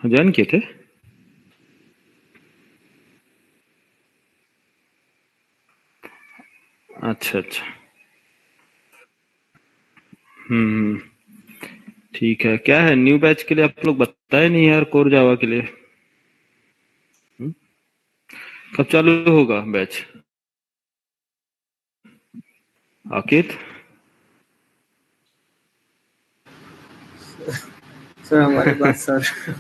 Join किए थे? अच्छा अच्छा। हम्म। ठीक है। क्या है न्यू बैच के लिए आप लोग बताए नहीं यार, कोर जावा के लिए? हम्म? कब चालू होगा बैच? आकित? सर हमारे पास सर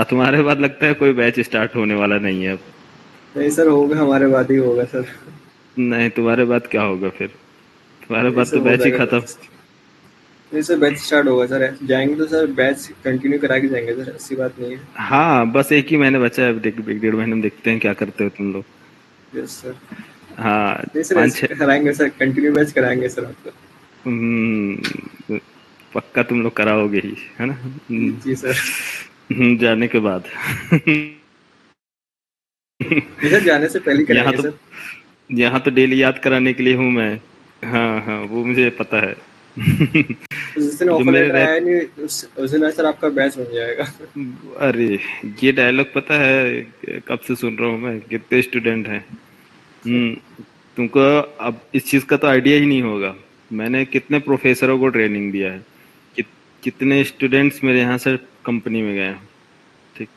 तुम्हारे बाद लगता है कोई बैच स्टार्ट होने वाला नहीं है अब। नहीं सर, होगा, हमारे बाद ही होगा सर। नहीं, तुम्हारे बाद क्या होगा फिर? तुम्हारे नहीं बाद सर, तो हो बैच ही जाएगा खत्म। सर। नहीं सर, बैच स्टार्ट होगा सर, जाएंगे तो सर बैच कंटिन्यू करा के जाएंगे सर, ऐसी बात नहीं है। हाँ, बस एक ही महीने बचा है, अब एक डेढ़ महीने में देखते हैं क्या करते हो तुम लोग। Yes sir. हाँ। नहीं सर, पाँच ऐसे छः। कराएंगे सर, कंटिन्यू बैच कराएंगे सर आपको। पक्का तुम लोग कराओगे ही, है ना? जी सर। जाने के बाद। नहीं सर, जाने से पहले ही यहाँ कराएंगे तो सर। यहाँ तो डेली याद कराने के लिए हूँ मैं। हाँ हाँ, वो मुझे पता है। जिस दिन जो ऑफर मेरे लेटर रह आया नहीं उस दिन सर आपका बैच बन जाएगा। अरे, ये डायलॉग पता है कब से सुन रहा हूँ मैं, कितने स्टूडेंट हैं। तुमको अब इस चीज का तो आइडिया ही नहीं होगा। मैंने कितने प्रोफेसरों को ट्रेनिंग दिया है, कि, कितने स्टूडेंट्स मेरे यहाँ से कंपनी में गए हैं। ठीक।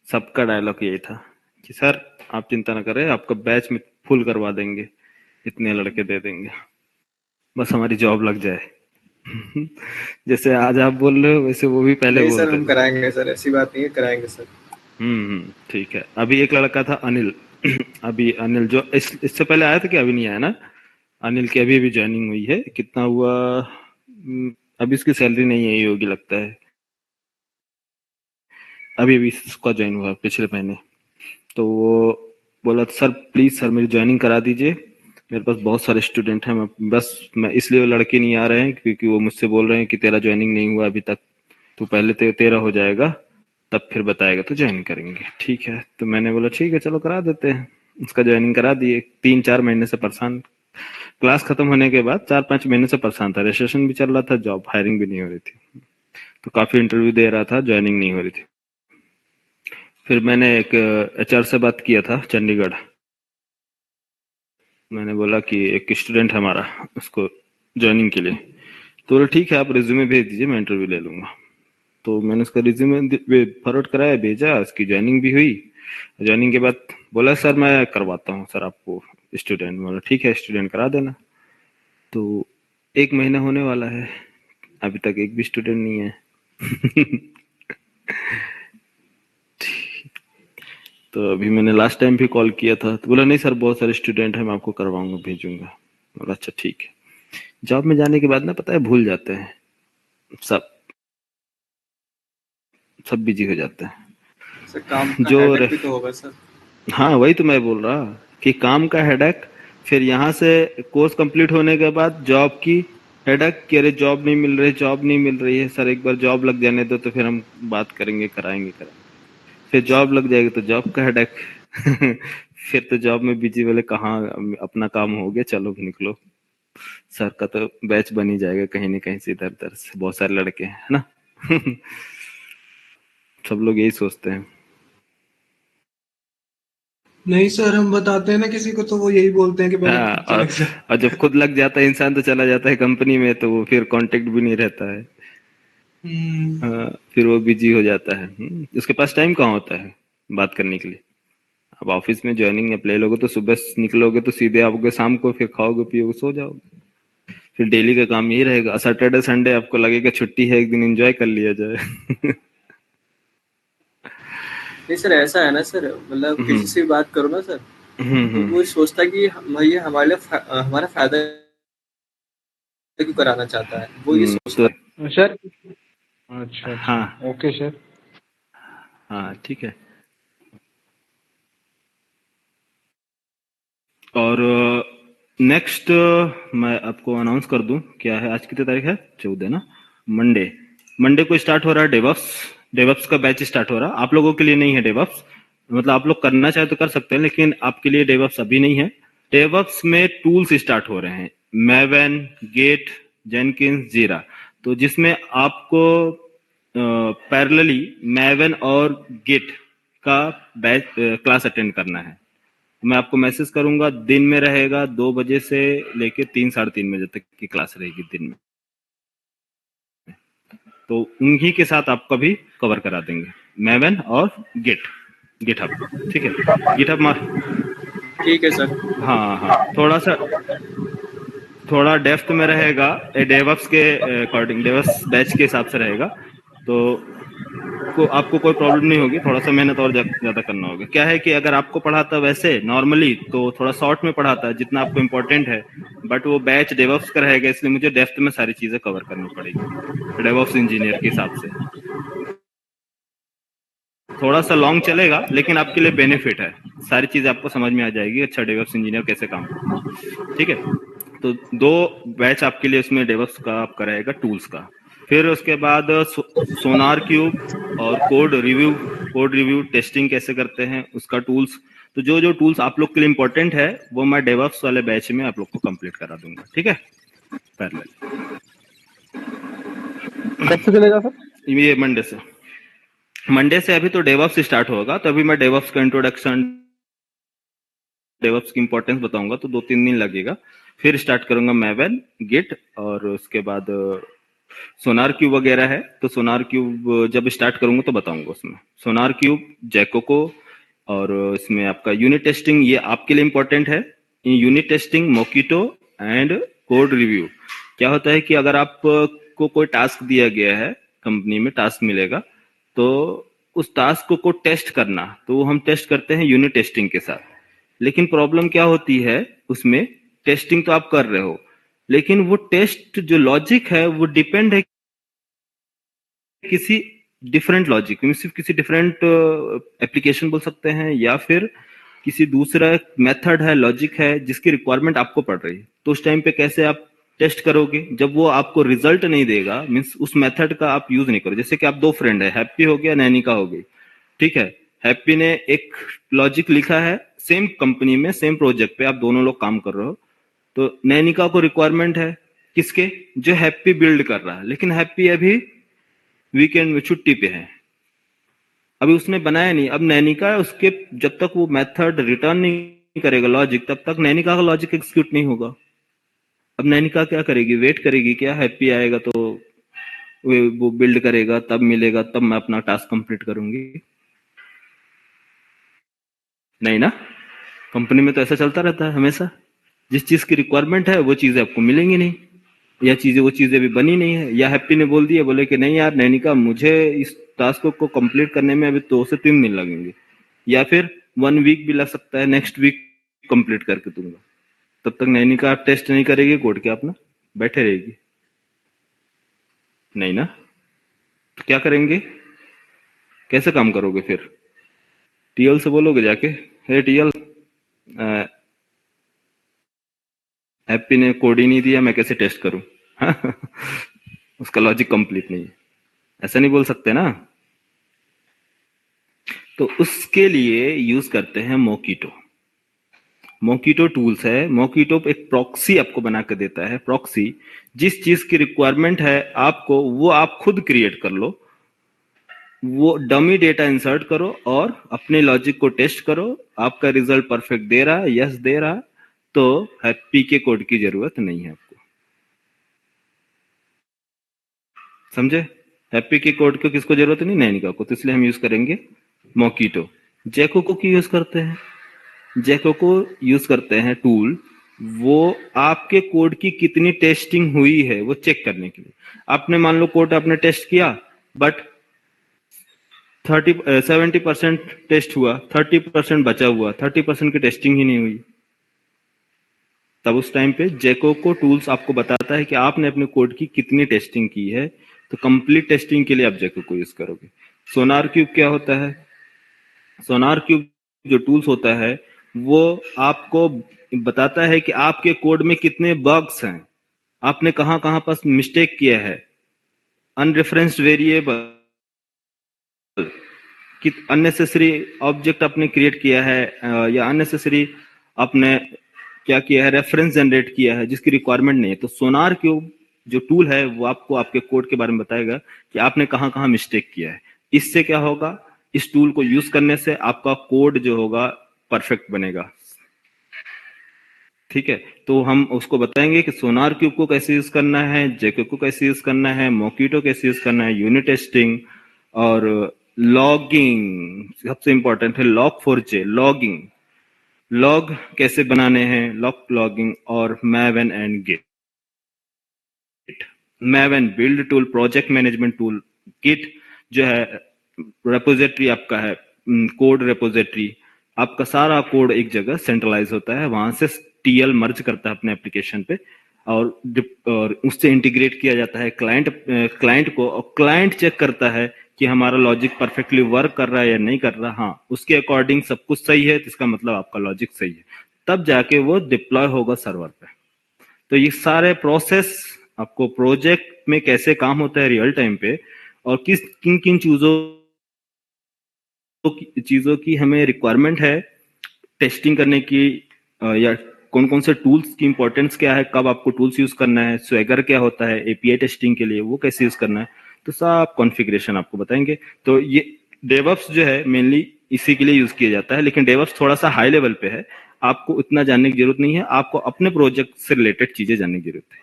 सबका डायलॉग यही था कि सर आप चिंता ना करें, आपका बैच में फुल करवा देंगे, इतने लड़के दे देंगे, बस हमारी जॉब लग जाए। जैसे आज आप बोल रहे हो वैसे वो भी पहले नहीं सर, बोलते हम थे। कराएंगे सर, ऐसी बात नहीं है, कराएंगे सर। ठीक है। अभी एक लड़का था अनिल। अभी अनिल जो इससे पहले आया था, कि अभी नहीं आया ना? अनिल की अभी अभी ज्वाइनिंग हुई है, कितना हुआ? अभी इसकी सैलरी नहीं आई होगी लगता है। अभी अभी इसका ज्वाइन हुआ पिछले महीने। तो वो बोला सर प्लीज सर मेरी ज्वाइनिंग करा दीजिए, मेरे पास बहुत सारे स्टूडेंट हैं, मैं इसलिए वो लड़के नहीं आ रहे हैं क्योंकि वो मुझसे बोल रहे हैं कि तेरा ज्वाइनिंग नहीं हुआ अभी तक, तो पहले तेरा हो जाएगा, तब फिर बताएगा तो ज्वाइन करेंगे। ठीक है, तो मैंने बोला ठीक है चलो करा देते हैं। उसका ज्वाइनिंग करा दिए। 3-4 महीने से परेशान, क्लास खत्म होने के बाद 4-5 महीने से परेशान था। रजिस्ट्रेशन भी चल रहा था, जॉब हायरिंग भी नहीं हो रही थी, तो काफी इंटरव्यू दे रहा था, ज्वाइनिंग नहीं हो रही थी। फिर मैंने एक एचआर से बात किया था चंडीगढ़। मैंने बोला कि एक स्टूडेंट है हमारा, उसको ज्वाइनिंग के लिए। तो बोला ठीक है आप रिज्यूमे भेज दीजिए, मैं इंटरव्यू ले लूंगा। तो मैंने उसका रिज्यूमे फॉरवर्ड कराया, भेजा, उसकी ज्वाइनिंग भी हुई। ज्वाइनिंग के बाद बोला सर मैं करवाता हूँ सर आपको स्टूडेंट। बोला ठीक है स्टूडेंट करा देना। तो 1 महीना होने वाला है, अभी तक एक भी स्टूडेंट नहीं है। तो अभी मैंने लास्ट टाइम भी कॉल किया था, तो बोला नहीं सर बहुत सारे स्टूडेंट हैं, मैं आपको करवाऊंगा भेजूंगा। बोला अच्छा ठीक है। जॉब में जाने के बाद ना पता है भूल जाते हैं सब, सब बिजी हो जाते हैं। सर काम का जो हेडेक भी रेफ तो होगा सर। हाँ वही तो मैं बोल रहा, कि काम का हेडेक, फिर यहाँ से कोर्स कंप्लीट होने के बाद जॉब की हेडेक, कि अरे जॉब नहीं मिल रही, जॉब नहीं मिल रही है सर, एक बार जॉब लग जाने दो तो फिर हम बात करेंगे, कराएंगे कराएंगे। फिर जॉब लग जाएगी तो जॉब का हेडेक। फिर तो जॉब में बिजी वाले कहाँ, अपना काम हो गया चलो निकलो। सर का तो बैच बन ही जाएगा कहीं ना कहीं से, इधर उधर से बहुत सारे लड़के हैं, है ना? सब लोग यही सोचते हैं। नहीं सर, हम बताते हैं ना किसी को तो वो यही बोलते हैं कि पहले हाँ, खुद से लग जा। और जब खुद लग जाता है इंसान तो चला जाता है कंपनी में, तो वो फिर कांटेक्ट भी नहीं रहता है। हम्म। हाँ, फिर वो बिजी हो जाता है। उसके पास टाइम कहाँ होता है बात करने के लिए। अब ऑफिस में ज्वाइनिंग अप्लाई लोगे तो सुबह निकलोगे तो सीधे आओगे शाम को, फिर खाओगे पियोगे सो जाओगे। फिर डेली का काम यही रहेगा, सैटरडे संडे आपको लगेगा छुट्टी है, एक दिन एंजॉय कर लिया जाए। नहीं सर, ऐसा है ना सर, मतलब हम्म किसी से भी बात करो ना सर, तो हम्म। वो सोचता है कि ये हमारे लिए हमारा फायदा क्यों कराना चाहता है, वो ये तो सोचता है। सर। अच्छा अच्छा। हाँ ओके सर। हाँ ठीक है। और नेक्स्ट मैं आपको अनाउंस कर दूं, क्या है आज कितनी तारीख है, 14 ना? मंडे, मंडे को स्टार्ट हो रहा है डेवऑप्स। डेवऑप्स का बैच स्टार्ट हो रहा है, आप लोगों के लिए नहीं है डेवऑप्स, मतलब आप लोग करना चाहे तो कर सकते हैं, लेकिन आपके लिए डेवऑप्स अभी नहीं है। डेवऑप्स में टूल्स स्टार्ट हो रहे हैं, मैवन, गेट, जेनकिंस, जीरा। तो जिसमें आपको पैरेलली मैवन और गिट का बैच क्लास अटेंड करना है। मैं आपको मैसेज करूंगा, दिन में रहेगा 2 बजे से लेके 3-3:30 बजे तक की क्लास रहेगी दिन में। तो उन्हीं के साथ आपका भी कवर करा देंगे, मैवन और गिटहब। ठीक है, गिटहब मार। ठीक है सर। हाँ, थोड़ा डेप्थ में रहेगा, डेवऑप्स के अकॉर्डिंग, डेवऑप्स बैच के हिसाब से रहेगा, तो आपको कोई प्रॉब्लम नहीं होगी। थोड़ा सा मेहनत और ज्यादा करना होगा। क्या है कि अगर आपको पढ़ाता वैसे नॉर्मली तो थोड़ा शॉर्ट में पढ़ाता है जितना आपको इम्पोर्टेंट है, बट वो बैच डेवऑप्स का रहेगा, इसलिए मुझे डेप्थ में सारी चीजें कवर करनी पड़ेगी डेवऑप्स इंजीनियर के हिसाब से। थोड़ा सा लॉन्ग चलेगा लेकिन आपके लिए बेनिफिट है, सारी चीजें आपको समझ में आ जाएगी, अच्छा डेवऑप्स इंजीनियर कैसे काम करता है। ठीक है, तो 2 बैच आपके लिए उसमें डेवऑप्स का आपका रहेगा, टूल्स का। फिर उसके बाद सोनार क्यूब और कोड रिव्यू टेस्टिंग कैसे करते हैं उसका टूल्स। तो जो टूल्स आप लोग के लिए इंपॉर्टेंट है वो मैं डेवऑप्स वाले बैच में आप लोग को कंप्लीट करा दूंगा। ठीक है, पैरेलल। कब से चलेगा सर? ये मंडे से अभी तो डेवऑप्स स्टार्ट होगा, तो अभी मैं डेवऑप्स का इंट्रोडक्शन, डेवऑप्स की इंपॉर्टेंस बताऊंगा, तो 2-3 दिन लगेगा। फिर स्टार्ट करूंगा मैवन, गिट, और उसके बाद सोनार क्यूब वगैरह है, तो सोनार क्यूब जब स्टार्ट करूंगा तो बताऊंगा उसमें। सोनार क्यूब, जैकोको, और इसमें आपका यूनिट टेस्टिंग, ये आपके लिए इंपॉर्टेंट है। Unit testing, Mockito and code review. क्या होता है कि अगर आपको कोई टास्क दिया गया है, कंपनी में टास्क मिलेगा, तो उस टास्क को टेस्ट करना, तो हम टेस्ट करते हैं यूनिट टेस्टिंग के साथ। लेकिन प्रॉब्लम क्या होती है, उसमें टेस्टिंग तो आप कर रहे हो, लेकिन वो टेस्ट जो लॉजिक है वो डिपेंड है किसी डिफरेंट लॉजिक में, सिर्फ किसी डिफरेंट एप्लीकेशन बोल सकते हैं, या फिर किसी दूसरा मेथड है, लॉजिक है जिसकी रिक्वायरमेंट आपको पड़ रही है। तो उस टाइम पे कैसे आप टेस्ट करोगे जब वो आपको रिजल्ट नहीं देगा, मीन्स उस मेथड का आप यूज नहीं करो। जैसे कि आप 2 फ्रेंड है, हैप्पी हो गया, नैनिका हो गई। ठीक है, हैप्पी ने एक लॉजिक लिखा है, सेम कंपनी में सेम प्रोजेक्ट पे आप दोनों लोग काम कर रहे हो, तो नैनिका को रिक्वायरमेंट है किसके, जो हैप्पी बिल्ड कर रहा है, लेकिन हैप्पी अभी वीकेंड में छुट्टी पे है, अभी उसने बनाया नहीं। अब नैनिका उसके जब तक वो मेथड रिटर्न नहीं करेगा लॉजिक, तब तक नैनिका का लॉजिक एग्जीक्यूट नहीं होगा। अब नैनिका क्या करेगी, वेट करेगी क्या, हैप्पी आएगा तो वो बिल्ड करेगा, तब मिलेगा, तब मैं अपना टास्क कंप्लीट करूंगी? नहीं ना, कंपनी में तो ऐसा चलता रहता है हमेशा, जिस चीज की रिक्वायरमेंट है वो चीजें आपको मिलेंगी नहीं, या वो चीजें भी बनी नहीं है। या हैप्पी ने बोल दिया, बोले कि नहीं यार नैनिका, मुझे इस टास्क को कंप्लीट करने में अभी 2 से 3 दिन लगेंगे, या फिर 1 वीक भी लग सकता है, नेक्स्ट वीक कंप्लीट करके दूंगा। तब तक नैनिका टेस्ट नहीं करेगी कोड के, अपना बैठे रहेगी? नहीं ना, तो क्या करेंगे, कैसे काम करोगे फिर? टीएल से बोलोगे जाके, हे टीएल, हैप्पी ने कोड ही नहीं दिया, मैं कैसे टेस्ट करूं? उसका लॉजिक कंप्लीट नहीं है, ऐसा नहीं बोल सकते ना। तो उसके लिए यूज करते हैं मोकिटो। मोकिटो टूल्स है, मोकिटो एक प्रॉक्सी आपको बना के देता है। प्रॉक्सी, जिस चीज की रिक्वायरमेंट है आपको, वो आप खुद क्रिएट कर लो, वो डमी डेटा इंसर्ट करो और अपने लॉजिक को टेस्ट करो, आपका रिजल्ट परफेक्ट दे रहा, यस दे रहा, तो हैप्पी के कोड की जरूरत नहीं है आपको। समझे? हैप्पी के कोड को किसको जरूरत नहीं, नैनिका को, तो इसलिए हम यूज करेंगे मोकिटो। जैकोको की यूज करते हैं, जैकोको यूज करते हैं टूल, वो आपके कोड की कितनी टेस्टिंग हुई है वो चेक करने के लिए। आपने मान लो कोड आपने टेस्ट किया, बट 70% टेस्ट हुआ, 30% बचा हुआ, 30% की टेस्टिंग ही नहीं हुई, तब उस टाइम पे जैकोको टूल्स आपको बताता है कि आपने अपने कोड की कितनी टेस्टिंग की है। तो कंप्लीट टेस्टिंग के लिए आप जैकोको यूज करोगे। सोनार क्यूब क्या होता है, सोनार क्यूब जो टूल्स होता है वो आपको बताता है कि आपके कोड में कितने बग्स हैं, आपने कहां कहां पर मिस्टेक किया है, अनरेफरेंस्ड वेरिएबल, कि अननेसेसरी ऑब्जेक्ट आपने क्रिएट किया है, या अननेसेसरी आपने क्या किया है, रेफरेंस जनरेट किया है जिसकी रिक्वायरमेंट नहीं है। तो सोनार क्यूब जो टूल है वो आपको आपके कोड के बारे में बताएगा कि आपने कहाँ कहाँ मिस्टेक किया है। इससे क्या होगा, इस टूल को यूज करने से आपका कोड जो होगा परफेक्ट बनेगा। ठीक है, तो हम उसको बताएंगे कि सोनार क्यूब को कैसे यूज करना है, जेक्यूब को कैसे यूज करना है, मोकिटो कैसे यूज करना है, यूनिट टेस्टिंग और लॉगिंग सबसे इंपॉर्टेंट है। log4j लॉगिंग, लॉग कैसे बनाने हैं, लॉगिंग और Maven and Git. Maven build tool, project management tool. Git जो है रेपोजिटरी आपका है, कोड रेपोजिटरी, आपका सारा कोड एक जगह सेंट्रलाइज होता है, वहां से टीएल मर्ज करता है अपने एप्लीकेशन पे और उससे इंटीग्रेट किया जाता है क्लाइंट को, और क्लाइंट चेक करता है कि हमारा लॉजिक परफेक्टली वर्क कर रहा है या नहीं कर रहा। हाँ, उसके अकॉर्डिंग सब कुछ सही है तो इसका मतलब आपका लॉजिक सही है, तब जाके वो डिप्लॉय होगा सर्वर पे। तो ये सारे प्रोसेस आपको प्रोजेक्ट में कैसे काम होता है रियल टाइम पे, और किस किन किन चीजों की हमें रिक्वायरमेंट है टेस्टिंग करने की, या कौन कौन से टूल्स की इंपॉर्टेंस क्या है, कब आपको टूल्स यूज करना है, स्वैगर क्या होता है एपीआई टेस्टिंग के लिए वो कैसे यूज करना है, तो सब कॉन्फ़िगरेशन आपको बताएंगे। तो ये डेवऑप्स जो है मेनली इसी के लिए यूज किया जाता है, लेकिन डेवऑप्स थोड़ा सा हाई लेवल पे है, आपको उतना जानने की जरूरत नहीं है, आपको अपने प्रोजेक्ट से रिलेटेड चीजें जानने की जरूरत है।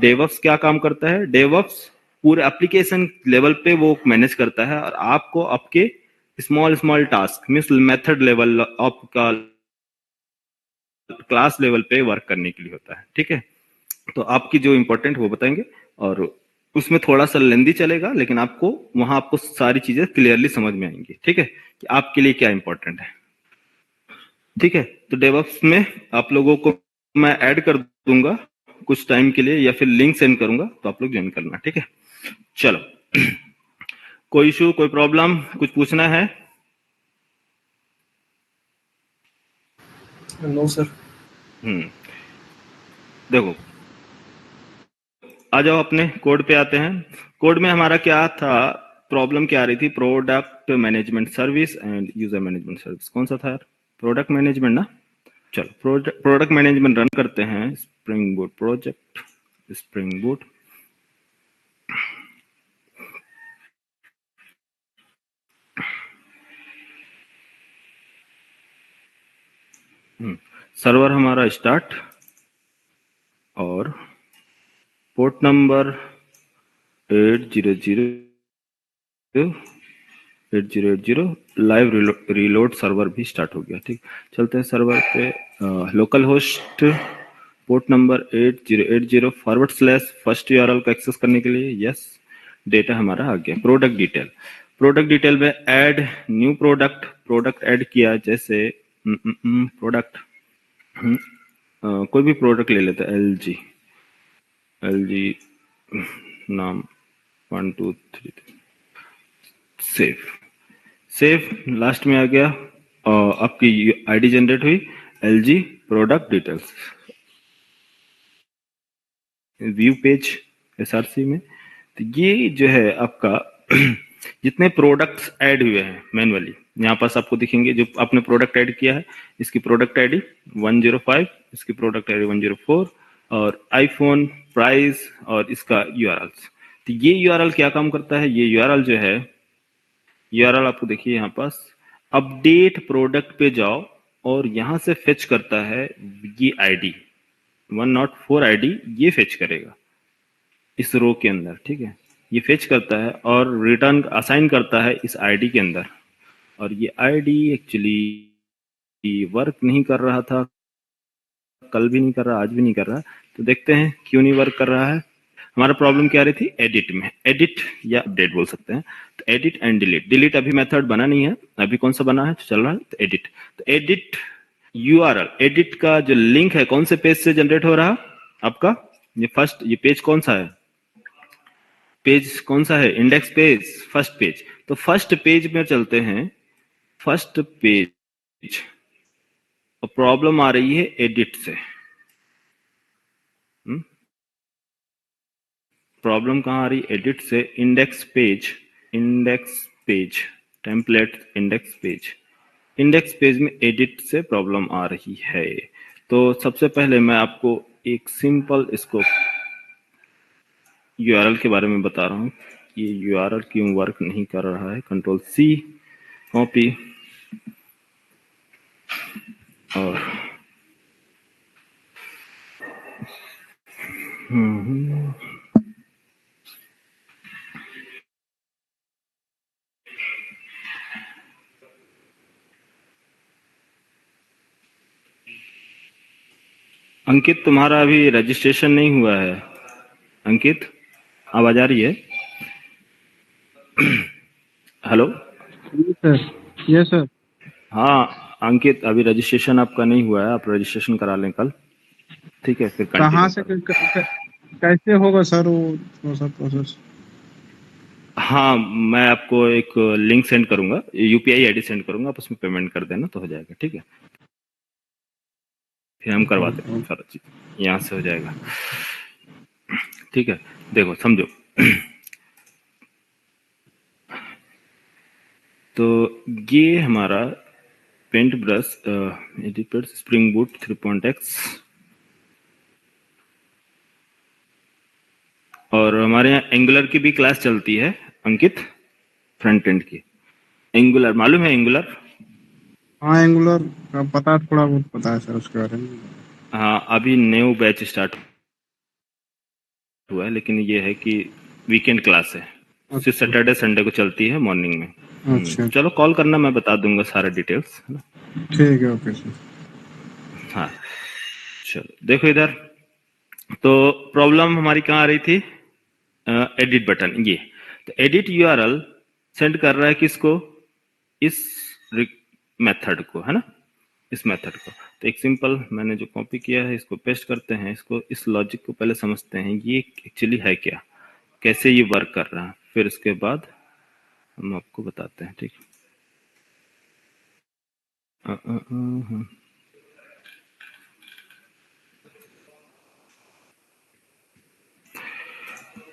डेवऑप्स क्या काम करता है, डेवऑप्स पूरे एप्लीकेशन लेवल पे वो मैनेज करता है, और आपको आपके small small task means method level आपका क्लास लेवल पे वर्क करने के लिए होता है। ठीक है, तो आपकी जो इंपॉर्टेंट वो बताएंगे, और उसमें थोड़ा सा लेंदी चलेगा, लेकिन आपको वहां आपको सारी चीजें क्लियरली समझ में आएंगी। ठीक है, कि आपके लिए क्या इंपॉर्टेंट है। ठीक है, तो डेवऑप्स में आप लोगों को मैं ऐड कर दूंगा कुछ टाइम के लिए, या फिर लिंक सेंड करूंगा, तो आप लोग ज्वाइन करना। ठीक है, चलो कोई इशू, कोई प्रॉब्लम, कुछ पूछना है? No sir. देखो, आ जाओ अपने कोड पे आते हैं। कोड में हमारा क्या था, प्रॉब्लम क्या आ रही थी, product management service and user management service. कौन सा था यार, प्रोडक्ट मैनेजमेंट ना। चलो प्रोडक्ट मैनेजमेंट रन करते हैं, spring boot project, spring boot. Server हमारा स्टार्ट, और port number 8080 live reload server भी स्टार्ट हो गया। ठीक, चलते हैं सर्वर पे। Local host port number 8080 / first URL को एक्सेस करने के लिए यस। डेटा हमारा आ गया। प्रोडक्ट डिटेल में ऐड न्यू प्रोडक्ट ऐड किया, जैसे प्रोडक्ट कोई भी प्रोडक्ट ले लेते हैं, एलजी नाम 1 2 3 सेव लास्ट में आ गया, और आपकी आईडी जनरेट हुई LG product details, view page SRC में। तो ये जो है आपका जितने प्रोडक्ट्स ऐड हुए हैं मैनुअली, यहाँ पास आपको दिखेंगे जो आपने प्रोडक्ट ऐड किया है, इसकी प्रोडक्ट आईडी 105, इसकी प्रोडक्ट आईडी 104, और आईफोन, प्राइस और इसका यूआरएल। तो ये यूआरएल क्या काम करता है, ये यूआरएल जो है, यूआरएल आपको देखिए यहाँ पास, अपडेट प्रोडक्ट पे जाओ और यहां से फेच करता है ये आईडी 104 आईडी, ये फेच करेगा इस रो के अंदर। ठीक है, ये फेच करता है और रिटर्न असाइन करता है इस आईडी के अंदर, और ये आईडी एक्चुअली वर्क नहीं कर रहा था, कल भी नहीं कर रहा, आज भी नहीं कर रहा। तो देखते हैं क्यों नहीं वर्क कर रहा है। हमारा प्रॉब्लम क्या आ रही थी, एडिट में, एडिट या अपडेट बोल सकते हैं। तो एडिट एंड डिलीट अभी मेथड बना नहीं है, अभी कौन सा बना है, चल रहा है तो एडिट। तो एडिट यूआरएल, एडिट का जो लिंक है कौन से पेज से जनरेट हो रहा आपका, ये फर्स्ट, ये पेज कौन सा है, पेज कौन सा है, इंडेक्स पेज, फर्स्ट पेज। तो फर्स्ट पेज में चलते हैं, फर्स्ट पेज, और प्रॉब्लम आ रही है एडिट से। प्रॉब्लम कहाँ आ रही, एडिट से। Index page template, index page में एडिट से प्रॉब्लम आ रही है। तो सबसे पहले मैं आपको एक सिंपल इसको यूआरएल के बारे में बता रहा हूँ। ये यूआरएल क्यों वर्क नहीं कर रहा है। कंट्रोल सी, कॉपी और अंकित, तुम्हारा अभी रजिस्ट्रेशन नहीं हुआ है। अंकित, आवाज आ रही है? हेलो। Yes sir. हाँ अंकित, अभी रजिस्ट्रेशन आपका नहीं हुआ है, आप रजिस्ट्रेशन करा लें कल, ठीक है? फिर कहाँ कंटिन्यू से करें। कैसे होगा सर वो सब प्रोसेस? हाँ, मैं आपको एक लिंक सेंड करूंगा, यूपीआई आईडी सेंड करूंगा, आप उसमें पेमेंट कर देना तो हो जाएगा, ठीक है? फिर हम करवा देंगे सारा चीज, यहाँ से हो जाएगा, ठीक है? देखो समझो। तो ये हमारा paint brush editor spring boot 3.x, और हमारे यहाँ एंगुलर की भी क्लास चलती है अंकित, फ्रंट एंड की। एंगुलर मालूम है? एंगुलर, हाँ एंगुलर का पता, थोड़ा बहुत पता है सर उसके बारे में। हाँ अभी न्यू बैच स्टार्ट हुआ है, लेकिन ये है कि वीकेंड क्लास है, सिर्फ सैटरडे संडे को चलती है मॉर्निंग में। अच्छा चलो कॉल करना, मैं बता दूंगा सारे डिटेल्स, है ना? ठीक है, ओके सर। हाँ चलो देखो इधर, तो प्रॉब्लम हमारी कहाँ आ रही थी? एडिट बटन, ये तो एडिट यूआरएल सेंड कर रहा है किसको? इस मेथड को, है ना? इस मेथड को। तो एक सिंपल मैंने जो कॉपी किया है इसको पेस्ट करते हैं, इसको इस लॉजिक को पहले समझते हैं ये एक्चुअली है क्या, कैसे ये वर्क कर रहा है, फिर उसके बाद हम आपको बताते हैं, ठीक?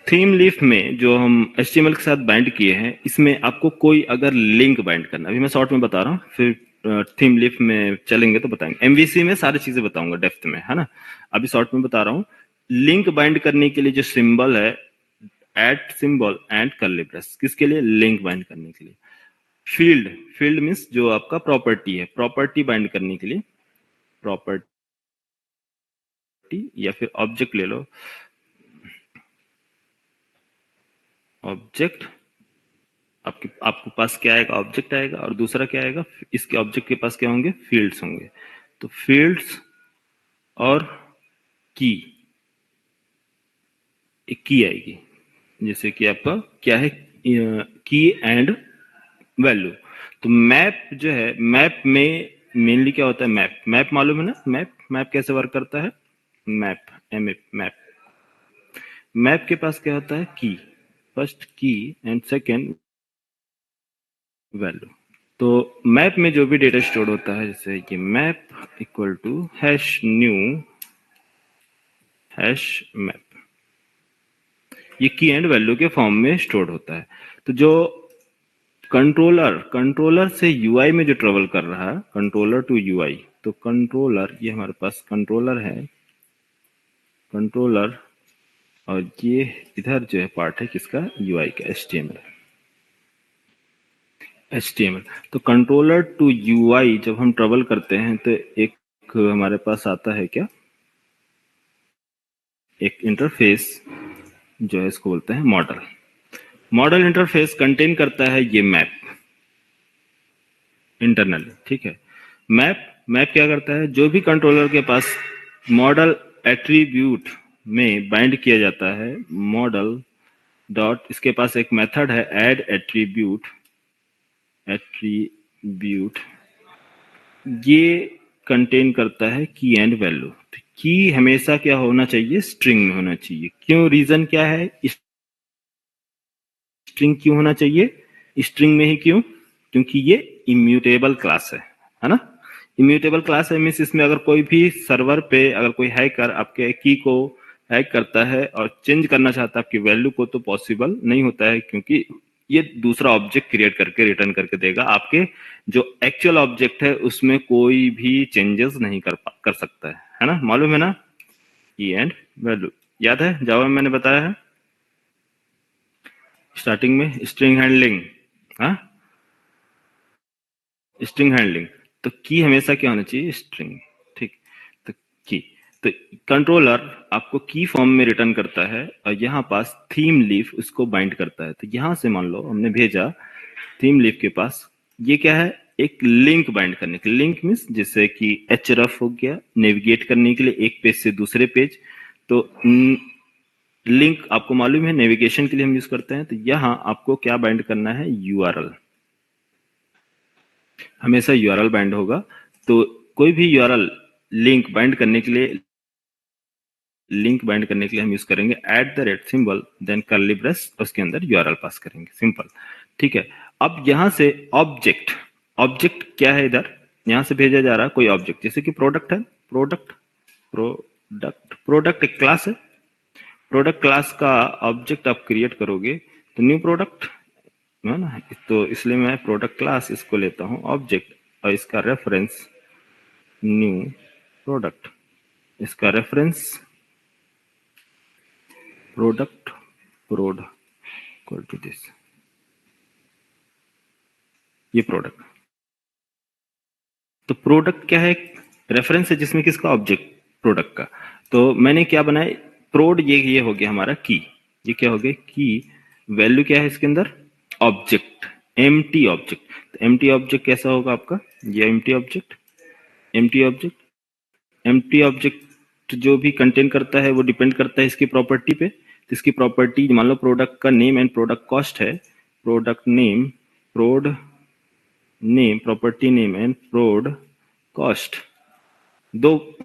थीम लीफ में जो हम HTML के साथ बाइंड किए हैं, इसमें आपको कोई अगर लिंक बाइंड करना, अभी मैं शॉर्ट में बता रहा हूँ, फिर थीम लीफ में चलेंगे तो बताएंगे। MVC में सारी चीजें बताऊंगा डेप्थ में, है ना? अभी शॉर्ट में बता रहा हूँ। लिंक बाइंड करने के लिए जो सिंबल है, at symbol and curly brace, किसके लिए? लिंक बाइंड करने के लिए। फील्ड, फील्ड मीन्स जो आपका प्रॉपर्टी है, प्रॉपर्टी बाइंड करने के लिए, प्रॉपर्टी या फिर ऑब्जेक्ट ले लो, ऑब्जेक्ट, आपके पास क्या आएगा? ऑब्जेक्ट आएगा, और दूसरा क्या आएगा? इसके ऑब्जेक्ट के पास क्या होंगे? फील्ड्स होंगे। तो फील्ड्स और की, एक की आएगी, जैसे कि आपका क्या है? की एंड वैल्यू। तो मैप जो है, मैप में मेनली क्या होता है? मैप, मैप मालूम है ना? मैप, मैप कैसे वर्क करता है? मैप, मैप, मैप के पास क्या होता है? Key, first key and second value. तो मैप में जो भी डेटा स्टोर होता है, जैसे कि map equal to hash new hash map, ये की एंड वैल्यू के फॉर्म में स्टोर होता है। तो जो कंट्रोलर से यूआई में जो ट्रेवल कर रहा है, कंट्रोलर टू यूआई, तो कंट्रोलर, ये हमारे पास कंट्रोलर है, कंट्रोलर, और ये इधर जो है पार्ट है किसका? यूआई का, HTML। तो कंट्रोलर टू यूआई जब हम ट्रेवल करते हैं तो एक हमारे पास आता है क्या? एक इंटरफेस जो है, इसको बोलते हैं मॉडल। मॉडल इंटरफेस कंटेन करता है ये मैप इंटरनली, ठीक है? मैप क्या करता है? जो भी कंट्रोलर के पास मॉडल एट्रीब्यूट में बाइंड किया जाता है, मॉडल डॉट, इसके पास एक मेथड है ऐड एट्रीब्यूट, ये कंटेन करता है की एंड वैल्यू। की हमेशा क्या होना चाहिए? स्ट्रिंग में होना चाहिए। क्यों? रीजन क्या है? स्ट्रिंग क्यों होना चाहिए? स्ट्रिंग में ही क्यों? क्योंकि ये इम्यूटेबल क्लास है ना? इम्यूटेबल क्लास है मीन्स इसमें अगर कोई भी सर्वर पे अगर कोई हैकर आपके की को हैक करता है और चेंज करना चाहता है आपकी वैल्यू को, तो पॉसिबल नहीं होता है, क्योंकि ये दूसरा ऑब्जेक्ट क्रिएट करके रिटर्न करके देगा। आपके जो एक्चुअल ऑब्जेक्ट है उसमें कोई भी चेंजेस नहीं कर सकता है ना? मालूम है ना? की एंड वैल्यू याद है? जावा में मैंने बताया है। स्टार्टिंग में स्ट्रिंग हैंडलिंग, हाँ स्ट्रिंग हैंडलिंग, तो की हमेशा क्या होना चाहिए, स्ट्रिंग, ठीक। तो की, तो कंट्रोलर आपको की फॉर्म में रिटर्न करता है और यहाँ पास थीम लीफ उसको बाइंड करता है। तो यहाँ से मान लो हमने भेजा थीम लीफ के पास, ये क्या है, एक लिंक बाइंड करने के लिए। लिंक मीन्स जैसे कि एचरफ हो गया, नेविगेट करने के लिए एक पेज से दूसरे पेज। तो लिंक आपको मालूम है नेविगेशन के लिए हम यूज करते हैं। तो यहाँ आपको क्या बाइंड करना है, यूआरएल, हमेशा यूआरएल बाइंड होगा। तो कोई भी यूआरएल लिंक बाइंड करने के लिए, हम यूज करेंगे @सिंबल देन कर्ली ब्रेस, उसके अंदर यूआरएल पास करेंगे, सिंपल, ठीक है। अब यहां से ऑब्जेक्ट, ऑब्जेक्ट क्या है, इधर यहां से भेजा जा रहा है कोई ऑब्जेक्ट, जैसे कि प्रोडक्ट है, प्रोडक्ट एक क्लास है। प्रोडक्ट क्लास का ऑब्जेक्ट आप क्रिएट करोगे तो न्यू प्रोडक्ट है ना, तो इसलिए मैं प्रोडक्ट क्लास इसको लेता हूं ऑब्जेक्ट, और इसका रेफरेंस न्यू प्रोडक्ट, इसका reference product prod equal to this, ये प्रोडक्ट। तो प्रोडक्ट क्या है, रेफरेंस है जिसमें किसका, ऑब्जेक्ट प्रोडक्ट का। तो मैंने क्या बनाया, प्रोड, ये हो गया हमारा की, ये क्या हो गया की। वैल्यू क्या है इसके अंदर, ऑब्जेक्ट, एम्प्टी ऑब्जेक्ट। तो एम्प्टी ऑब्जेक्ट कैसा होगा आपका, ये empty object, empty object, empty object जो भी कंटेन करता है वो डिपेंड करता है इसकी प्रॉपर्टी पे। तो इसकी प्रॉपर्टी मान लो प्रोडक्ट का नेम एंड प्रोडक्ट कॉस्ट है, प्रोडक्ट नेम, प्रोड name, property name and prod cost, दो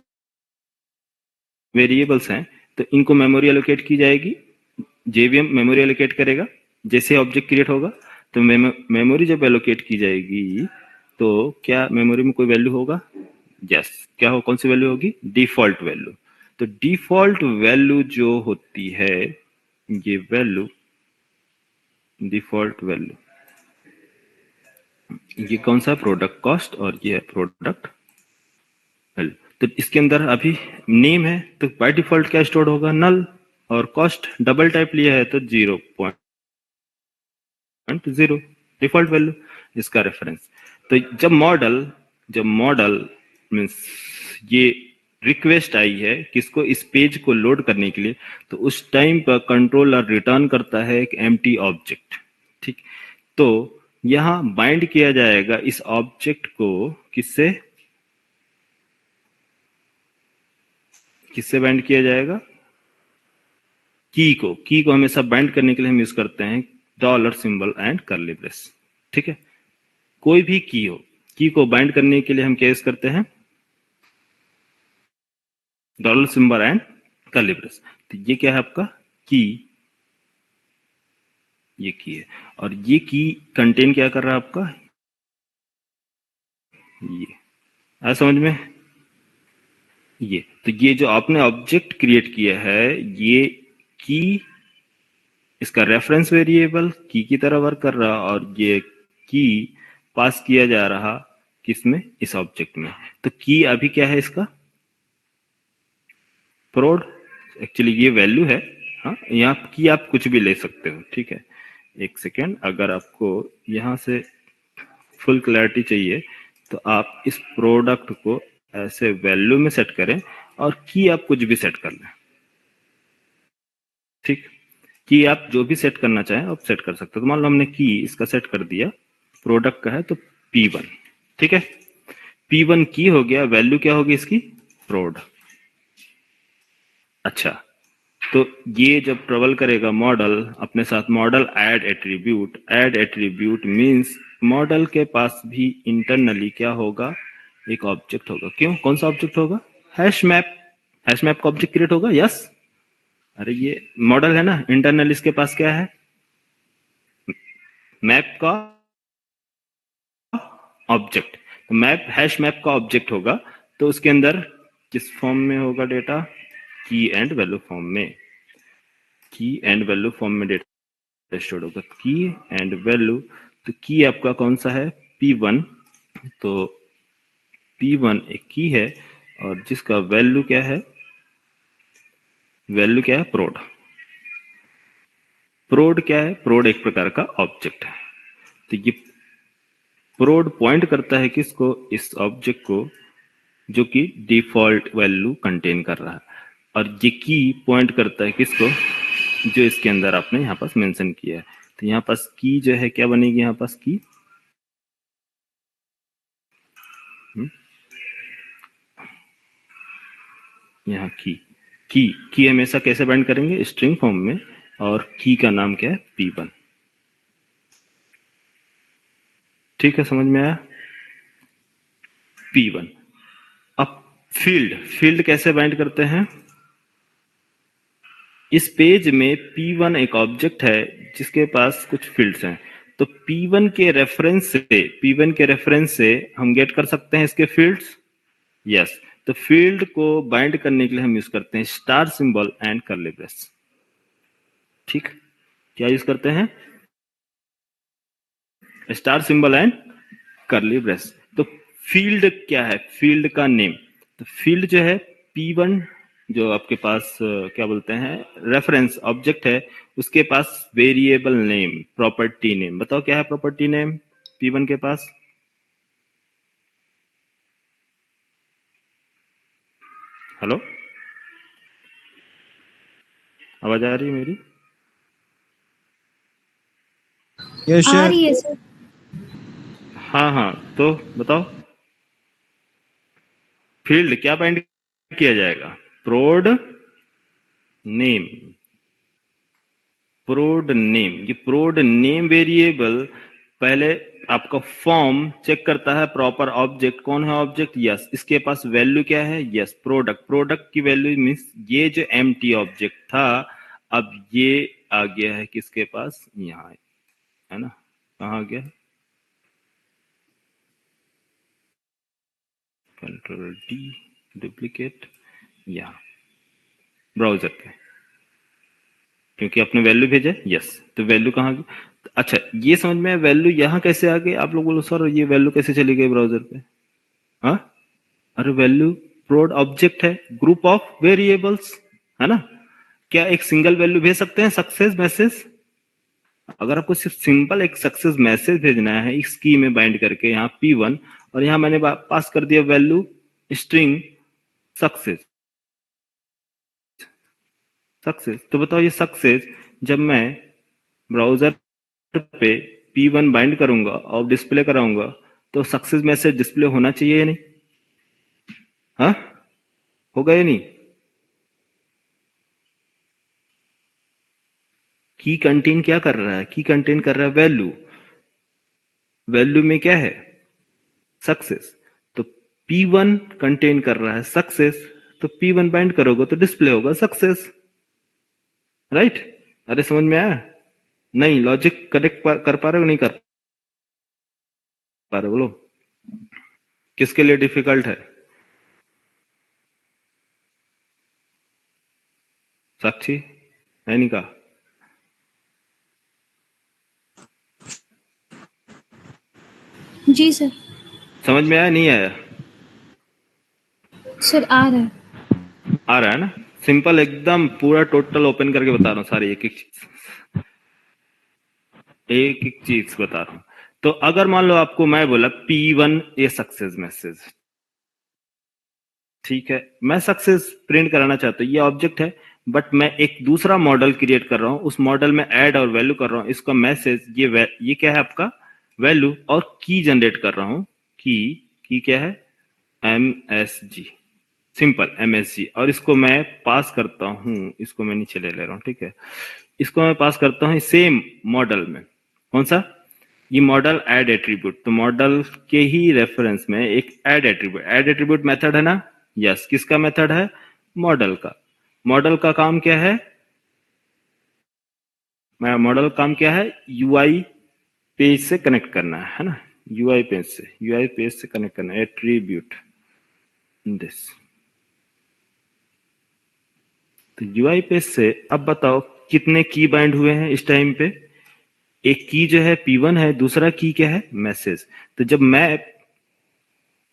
वेरिएबल्स हैं। तो इनको मेमोरी एलोकेट की जाएगी, जेवीएम मेमोरी एलोकेट करेगा जैसे ऑब्जेक्ट क्रिएट होगा। तो मेमोरी जब एलोकेट की जाएगी तो क्या मेमोरी में कोई वैल्यू होगा, यस, क्या हो, कौन सी वैल्यू होगी, डिफॉल्ट वैल्यू। तो डिफॉल्ट वैल्यू जो होती है, ये वैल्यू, डिफॉल्ट वैल्यू, ये कौन सा, प्रोडक्ट कॉस्ट, और ये है प्रोडक्ट वैल्यू। तो इसके अंदर अभी नेम है तो बाय डिफॉल्ट क्या स्टोर होगा, नल, और कॉस्ट डबल टाइप लिया है तो 0.0 डिफॉल्ट वैल्यू, इसका रेफरेंस। तो जब मॉडल मीन्स ये रिक्वेस्ट आई है किसको, इस पेज को लोड करने के लिए, तो उस टाइम पर कंट्रोलर रिटर्न करता है एक एम्प्टी ऑब्जेक्ट, ठीक। तो यहां बाइंड किया जाएगा इस ऑब्जेक्ट को, किससे, बाइंड किया जाएगा, की को हमेशा बाइंड करने के लिए हम यूज करते हैं $सिंबल एंड कर्ली ब्रेस, ठीक है। कोई भी की हो, की को बाइंड करने के लिए हम क्या यूज करते हैं, $सिंबल एंड कर्ली ब्रेस। तो ये क्या है आपका की, ये की है, और ये की कंटेन क्या कर रहा है आपका, ये आ समझ में, ये तो ये जो आपने ऑब्जेक्ट क्रिएट किया है, ये की, इसका रेफरेंस वेरिएबल की तरह वर्क कर रहा, और ये की पास किया जा रहा किसमें, इस ऑब्जेक्ट में। तो की अभी क्या है इसका, प्रोड, एक्चुअली ये वैल्यू है, हाँ यहाँ की आप कुछ भी ले सकते हो, ठीक है। एक सेकेंड, अगर आपको यहां से फुल क्लैरिटी चाहिए तो आप इस प्रोडक्ट को ऐसे वैल्यू में सेट करें और की आप कुछ भी सेट कर लें, ठीक। की आप जो भी सेट करना चाहें आप सेट कर सकते हो। तो मान लो हमने की इसका सेट कर दिया, प्रोडक्ट का है तो P1, ठीक है। P1 की हो गया, वैल्यू क्या होगी इसकी, प्रोड। अच्छा, तो ये जब ट्रेवल करेगा मॉडल अपने साथ, model add attribute means model के पास भी इंटरनली क्या होगा, एक ऑब्जेक्ट होगा। क्यों, कौन सा ऑब्जेक्ट होगा, हैश मैप, हैश मैप का ऑब्जेक्ट क्रिएट होगा, यस। अरे ये मॉडल है ना, इंटरनल इसके पास क्या है, मैप का ऑब्जेक्ट। तो मैप, हैश मैप का ऑब्जेक्ट होगा, तो उसके अंदर किस फॉर्म में होगा डेटा, की एंड वैल्यू फॉर्म में, की एंड वैल्यू फॉर्म में डेटा स्टोर होगा, की एंड वैल्यू। तो की आपका कौन सा है, P1, तो P1 एक की है और जिसका वैल्यू क्या है, वैल्यू क्या है, प्रोड, प्रोड क्या है? प्रोड एक प्रकार का ऑब्जेक्ट है। तो ये प्रोड पॉइंट करता है किसको? इस ऑब्जेक्ट को जो कि डिफॉल्ट वैल्यू कंटेन कर रहा है, और ये की पॉइंट करता है किसको? जो इसके अंदर आपने यहाँ पास मेंशन किया है। तो यहाँ पास की जो है क्या बनेगी? यहाँ पास की यहाँ की हमेशा कैसे बाइंड करेंगे? स्ट्रिंग फॉर्म में, और की का नाम क्या है? P1। ठीक है, समझ में आया? P1। अब फील्ड कैसे बाइंड करते हैं? इस पेज में P1 एक ऑब्जेक्ट है जिसके पास कुछ फील्ड्स हैं, तो P1 के रेफरेंस से हम गेट कर सकते हैं इसके फील्ड्स। यस, तो फील्ड को बाइंड करने के लिए हम यूज करते हैं star symbol and curly brace. ठीक, क्या यूज करते हैं? Star symbol and curly brace. तो फील्ड क्या है? फील्ड का नेम। तो फील्ड जो है P1, जो आपके पास क्या बोलते हैं, रेफरेंस ऑब्जेक्ट है, उसके पास वेरिएबल नेम, प्रॉपर्टी नेम। बताओ क्या है प्रॉपर्टी नेम P1 के पास? हेलो, आवाज आ रही है मेरी? यस आ सर। रही है सर। हाँ, तो बताओ फील्ड क्या बाइंड किया जाएगा? प्रोड नेम। ये प्रोड नेम वेरिएबल पहले आपका फॉर्म चेक करता है प्रॉपर ऑब्जेक्ट। कौन है ऑब्जेक्ट? यस, इसके पास वैल्यू क्या है? यस, प्रोडक्ट की वैल्यू मीन्स ये जो एम्प्टी ऑब्जेक्ट था, अब ये आ गया है किसके पास? यहाँ है ना, कहाँ आ गया? कंट्रोल डी, डुप्लीकेट, यहाँ ब्राउजर पे, क्योंकि आपने वैल्यू भेजा। यस, तो वैल्यू कहाँ गई? अच्छा, ये समझ में वैल्यू यहाँ कैसे आ गई? आप लोग बोलो सर ये वैल्यू कैसे चली गई ब्राउजर पे? हाँ, अरे वैल्यू प्रोड ऑब्जेक्ट है, ग्रुप ऑफ वेरिएबल्स, है ना। क्या एक सिंगल वैल्यू भेज सकते हैं सक्सेस मैसेज? अगर आपको सिर्फ सिंपल एक सक्सेस मैसेज भेजना है इस की में बाइंड करके, यहाँ P1, और यहाँ मैंने पास कर दिया वैल्यू स्ट्रिंग सक्सेस, तो बताओ ये सक्सेस जब मैं ब्राउजर पे P1 बाइंड करूंगा और डिस्प्ले कराऊंगा, तो सक्सेस मैसेज डिस्प्ले होना चाहिए या नहीं? हाँ, होगा या नहीं? की कंटेन क्या कर रहा है? की कंटेन कर रहा है वैल्यू में क्या है? सक्सेस। तो P1 कंटेन कर रहा है सक्सेस, तो P1 बाइंड करोगे तो डिस्प्ले होगा सक्सेस, राइट? अरे समझ में आया? नहीं, लॉजिक कनेक्ट कर पा रहे हो? नहीं कर पा रहे? बोलो किसके लिए डिफिकल्ट है? साक्षी है नहीं कहा? जी सर। समझ में आया नहीं आया? सर आ रहा है। आ रहा है ना? सिंपल एकदम, पूरा टोटल ओपन करके बता रहा हूँ, सारी एक एक चीज बता रहा हूँ। तो अगर मान लो आपको मैं बोला P1 ए सक्सेस मैसेज, ठीक है, मैं सक्सेस प्रिंट कराना चाहता हूँ, ये ऑब्जेक्ट है, बट मैं एक दूसरा मॉडल क्रिएट कर रहा हूँ, उस मॉडल में ऐड और वैल्यू कर रहा हूँ, इसका मैसेज ये क्या है आपका? वैल्यू, और की जनरेट कर रहा हूँ। की क्या है? MSG, सिंपल MSG, और इसको मैं पास करता हूँ, इसको मैं नीचे ले रहा हूँ, ठीक है, इसको मैं पास करता हूँ सेम मॉडल में। कौन सा? ये मॉडल ऐड एट्रीब्यूट। तो मॉडल के ही रेफरेंस में एक ऐड एट्रीब्यूट मेथड है ना? यस, किसका मेथड है? मॉडल का। मॉडल का काम क्या है? मॉडल काम क्या है? यूआई पेज से कनेक्ट करना है ना, यूआई पेज से कनेक्ट करना है, एट्रीब्यूट दिस। तो यूआई पेज से अब बताओ कितने की बाइंड हुए हैं इस टाइम पे? एक की जो है P1 है, दूसरा की क्या है? मैसेज। तो जब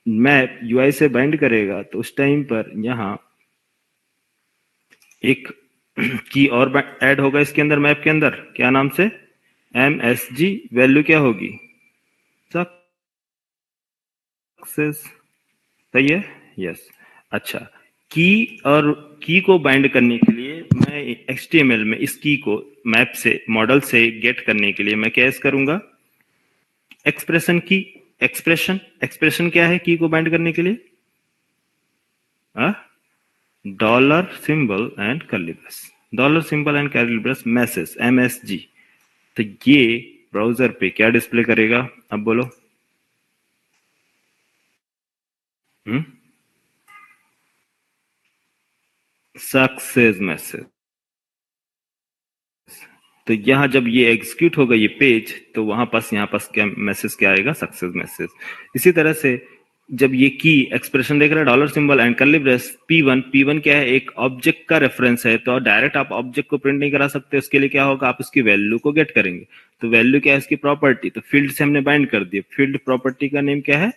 मैप यूआई से बाइंड करेगा तो उस टाइम पर यहां एक की और ऐड होगा इसके अंदर, मैप के अंदर, क्या नाम से, MSG, वैल्यू क्या होगी, सक्सेस, सही है, यस। अच्छा, की और की को बाइंड करने के लिए मैं HTML में इस की को मैप से, मॉडल से गेट करने के लिए मैं क्या यूज करूंगा, एक्सप्रेशन की, एक्सप्रेशन क्या है की को बाइंड करने के लिए, dollar symbol and curly brace, dollar symbol and curly brace message, MSG। तो ये ब्राउजर पे क्या डिस्प्ले करेगा, अब बोलो। Success message. तो यहां जब ये एग्जीक्यूट होगा ये पेज, तो वहां पास यहाँ पास क्या मैसेज, क्या आएगा, सक्सेस मैसेज। इसी तरह से जब ये की एक्सप्रेशन देख रहा है, dollar symbol and curly brace, P1 क्या है, एक ऑब्जेक्ट का रेफरेंस है, तो डायरेक्ट आप ऑब्जेक्ट को प्रिंट नहीं करा सकते, उसके लिए क्या होगा, आप उसकी वैल्यू को गेट करेंगे। तो वैल्यू क्या है, इसकी प्रॉपर्टी, तो फील्ड से हमने बाइंड कर दिया, फील्ड प्रॉपर्टी का नेम क्या है,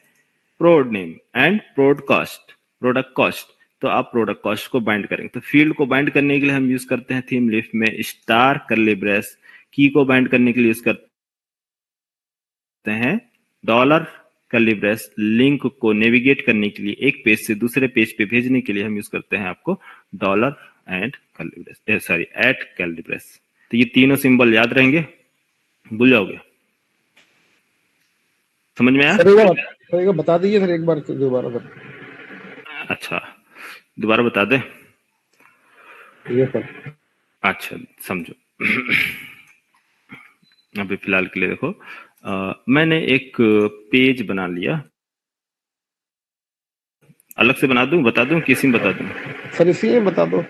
prod name and prod cost, product cost. तो आप प्रोडक्ट कॉस्ट को बाइंड करेंगे। तो फील्ड को बाइंड करने के लिए हम यूज करते हैं थीम लिफ में स्टार कर्ली ब्रेस, की को बाइंड करने के लिए यूज करते हैं डॉलर कर्ली ब्रेस, लिंक को नेविगेट करने के लिए एक पेज से दूसरे पेज पे भेजने के लिए हम यूज करते हैं आपको dollar and curly brace, sorry at curly brace. तो ये तीनों सिंबल याद रहेंगे, भूल जाओगे, समझ में आया? सर एक बार बता दीजिए सर, एक बार दोबारा सर। अच्छा, दोबारा बता दे। ये सर, अच्छा समझो। अभी फिलहाल के लिए देखो, मैंने एक पेज बना लिया, अलग से बना दूं, बता दूं, किसी में बता दूं? सर इसी में बता दो,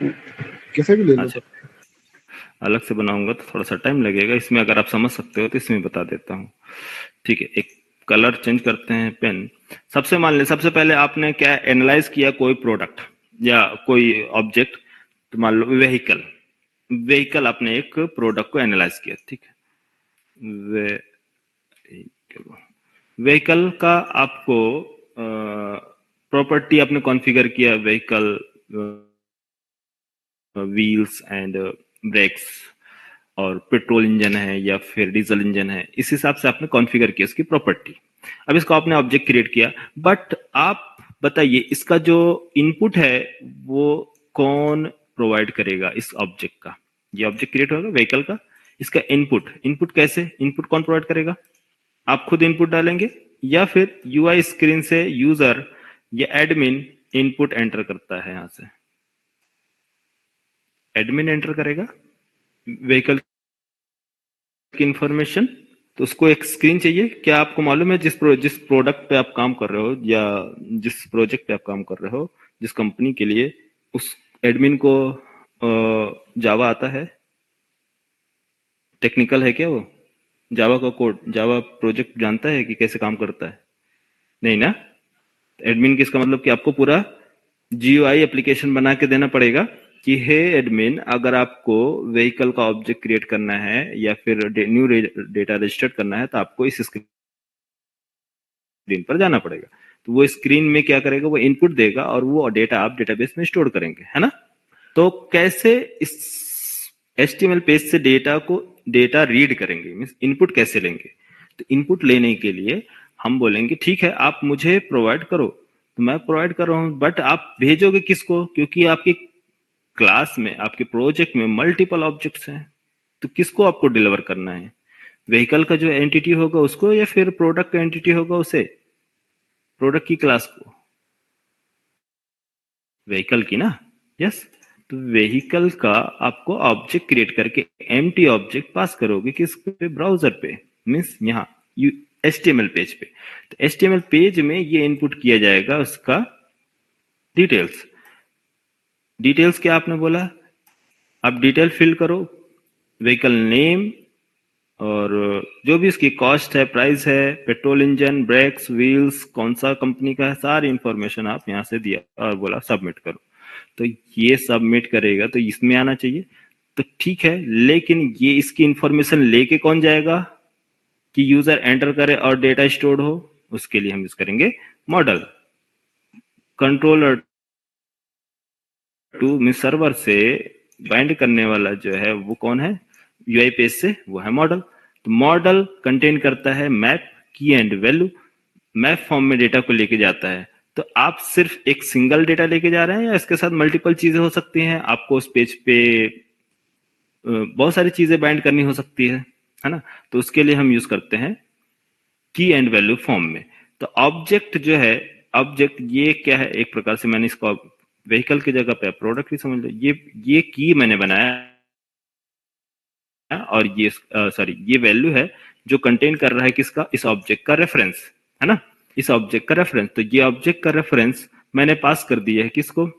किसे भी ले लो। अच्छा, अलग से बनाऊंगा तो थोड़ा सा टाइम लगेगा, इसमें अगर आप समझ सकते हो तो इसमें बता देता हूँ। ठीक है, एक कलर चेंज करते हैं, पेन। सबसे मान ले, सबसे पहले आपने क्या एनालाइज किया, कोई प्रोडक्ट या कोई ऑब्जेक्ट, तो मान लो व्हीकल, व्हीकल आपने एक प्रोडक्ट को एनालाइज किया, ठीक है, व्हीकल का आपको प्रॉपर्टी आपने कॉन्फ़िगर किया, व्हीकल व्हील्स एंड ब्रेक्स, और पेट्रोल इंजन है या फिर डीजल इंजन है, इस हिसाब से आपने कॉन्फ़िगर किया इसकी प्रॉपर्टी। अब इसको आपने ऑब्जेक्ट क्रिएट किया, बट आप बताइए इसका जो इनपुट है वो कौन प्रोवाइड करेगा इस ऑब्जेक्ट का, ये ऑब्जेक्ट क्रिएट होगा व्हीकल का, इसका इनपुट कैसे, इनपुट कौन प्रोवाइड करेगा, आप खुद इनपुट डालेंगे या फिर यूआई स्क्रीन से यूजर या एडमिन इनपुट एंटर करता है, यहां से एडमिन एंटर करेगा व्हीकल की इंफॉर्मेशन। तो उसको एक स्क्रीन चाहिए, क्या आपको मालूम है जिस प्रोडक्ट पे आप काम कर रहे हो या जिस प्रोजेक्ट पे आप काम कर रहे हो, जिस कंपनी के लिए, उस एडमिन को जावा आता है, टेक्निकल है क्या वो, जावा का कोड, जावा प्रोजेक्ट जानता है कि कैसे काम करता है, नहीं ना। एडमिन किसका मतलब कि आपको पूरा GUI एप्लीकेशन बना के देना पड़ेगा कि हे एडमिन, अगर आपको व्हीकल का ऑब्जेक्ट क्रिएट करना है या फिर न्यू डेटा रजिस्टर करना है तो आपको इस स्क्रीन पर जाना पड़ेगा। तो वो स्क्रीन में क्या करेगा, वो इनपुट देगा और वो डेटा आप डेटाबेस में स्टोर करेंगे, है ना। तो कैसे इस HTML पेज से डेटा रीड करेंगे, मींस इनपुट कैसे लेंगे। तो इनपुट लेने के लिए हम बोलेंगे ठीक है आप मुझे प्रोवाइड करो, तो मैं प्रोवाइड कर रहा हूं, बट आप भेजोगे किसको, क्योंकि आपकी क्लास में, आपके प्रोजेक्ट में मल्टीपल ऑब्जेक्ट्स हैं, तो किसको आपको डिलीवर करना है, व्हीकल का जो एंटिटी होगा उसको या फिर प्रोडक्ट का एंटिटी होगा उसे, प्रोडक्ट की क्लास को, व्हीकल की ना, यस। तो व्हीकल का आपको ऑब्जेक्ट क्रिएट करके एम्प्टी ऑब्जेक्ट पास करोगे किस पे, ब्राउजर पे, मींस यहाँ HTML पेज पे। तो HTML पेज में ये इनपुट किया जाएगा उसका डिटेल्स क्या आपने बोला, आप डिटेल फिल करो, व्हीकल नेम और जो भी इसकी कॉस्ट है, प्राइस है, पेट्रोल इंजन, ब्रेक्स, व्हील्स, कौन सा कंपनी का है, सारी इंफॉर्मेशन आप यहाँ से दिया और बोला सबमिट करो। तो ये सबमिट करेगा तो इसमें आना चाहिए, तो ठीक है, लेकिन ये इसकी इंफॉर्मेशन लेके कौन जाएगा कि यूजर एंटर करे और डेटा स्टोर हो, उसके लिए हम यूज करेंगे मॉडल कंट्रोलर टू, सर्वर से बाइंड करने वाला जो है वो कौन है यूआई पेज से, वो है मॉडल। तो मॉडल कंटेन करता है मैप, की एंड वैल्यू, मैप फॉर्म में डेटा को लेके जाता है। तो आप सिर्फ एक सिंगल डेटा लेके जा रहे हैं या इसके साथ मल्टीपल चीजें हो सकती हैं, आपको उस पेज पे बहुत सारी चीजें बाइंड करनी हो सकती है ना। तो उसके लिए हम यूज करते हैं की एंड वैल्यू फॉर्म में। तो ऑब्जेक्ट जो है, ऑब्जेक्ट ये क्या है, एक प्रकार से मैंने इसको व्हीकल की जगह पे प्रोडक्ट भी समझ लो, ये की मैंने बनाया और ये सॉरी ये वैल्यू है जो कंटेन कर रहा है किसका, इस ऑब्जेक्ट का रेफरेंस, है ना, इस ऑब्जेक्ट का रेफरेंस। तो ये ऑब्जेक्ट का रेफरेंस मैंने पास कर दिया है किसको,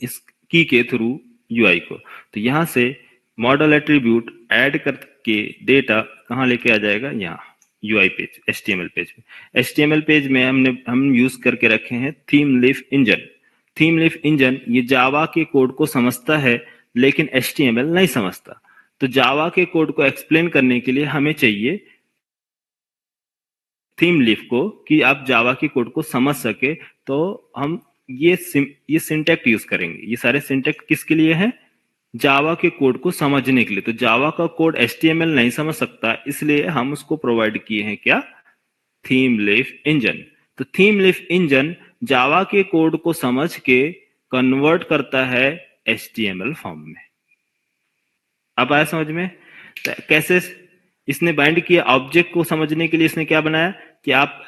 इस की के थ्रू यूआई को। तो यहां से मॉडल एट्रीब्यूट ऐड करके डेटा कहां लेके आ जाएगा, यहाँ यूआई पेज, एचटीएमएल पेज पे। एचटीएमएल पेज में हम यूज करके रखे हैं theme leaf engine. Theme leaf engine ये जावा के कोड को समझता है लेकिन एचटीएमएल नहीं समझता। तो जावा के कोड को एक्सप्लेन करने के लिए हमें चाहिए थीम लीफ को, कि आप जावा के कोड को समझ सके। तो हम ये सिंटैक्स यूज करेंगे। ये सारे सिंटैक्स किसके लिए है, जावा के कोड को समझने के लिए। तो जावा का कोड एचटीएमएल नहीं समझ सकता, इसलिए हम उसको प्रोवाइड किए हैं क्या, थीम लीफ इंजन। तो थीम लीफ इंजन जावा के कोड को समझ के कन्वर्ट करता है एचटीएमएल फॉर्म में। अब आया समझ में। तो कैसे इसने बाइंड किया, ऑब्जेक्ट को समझने के लिए इसने क्या बनाया कि आप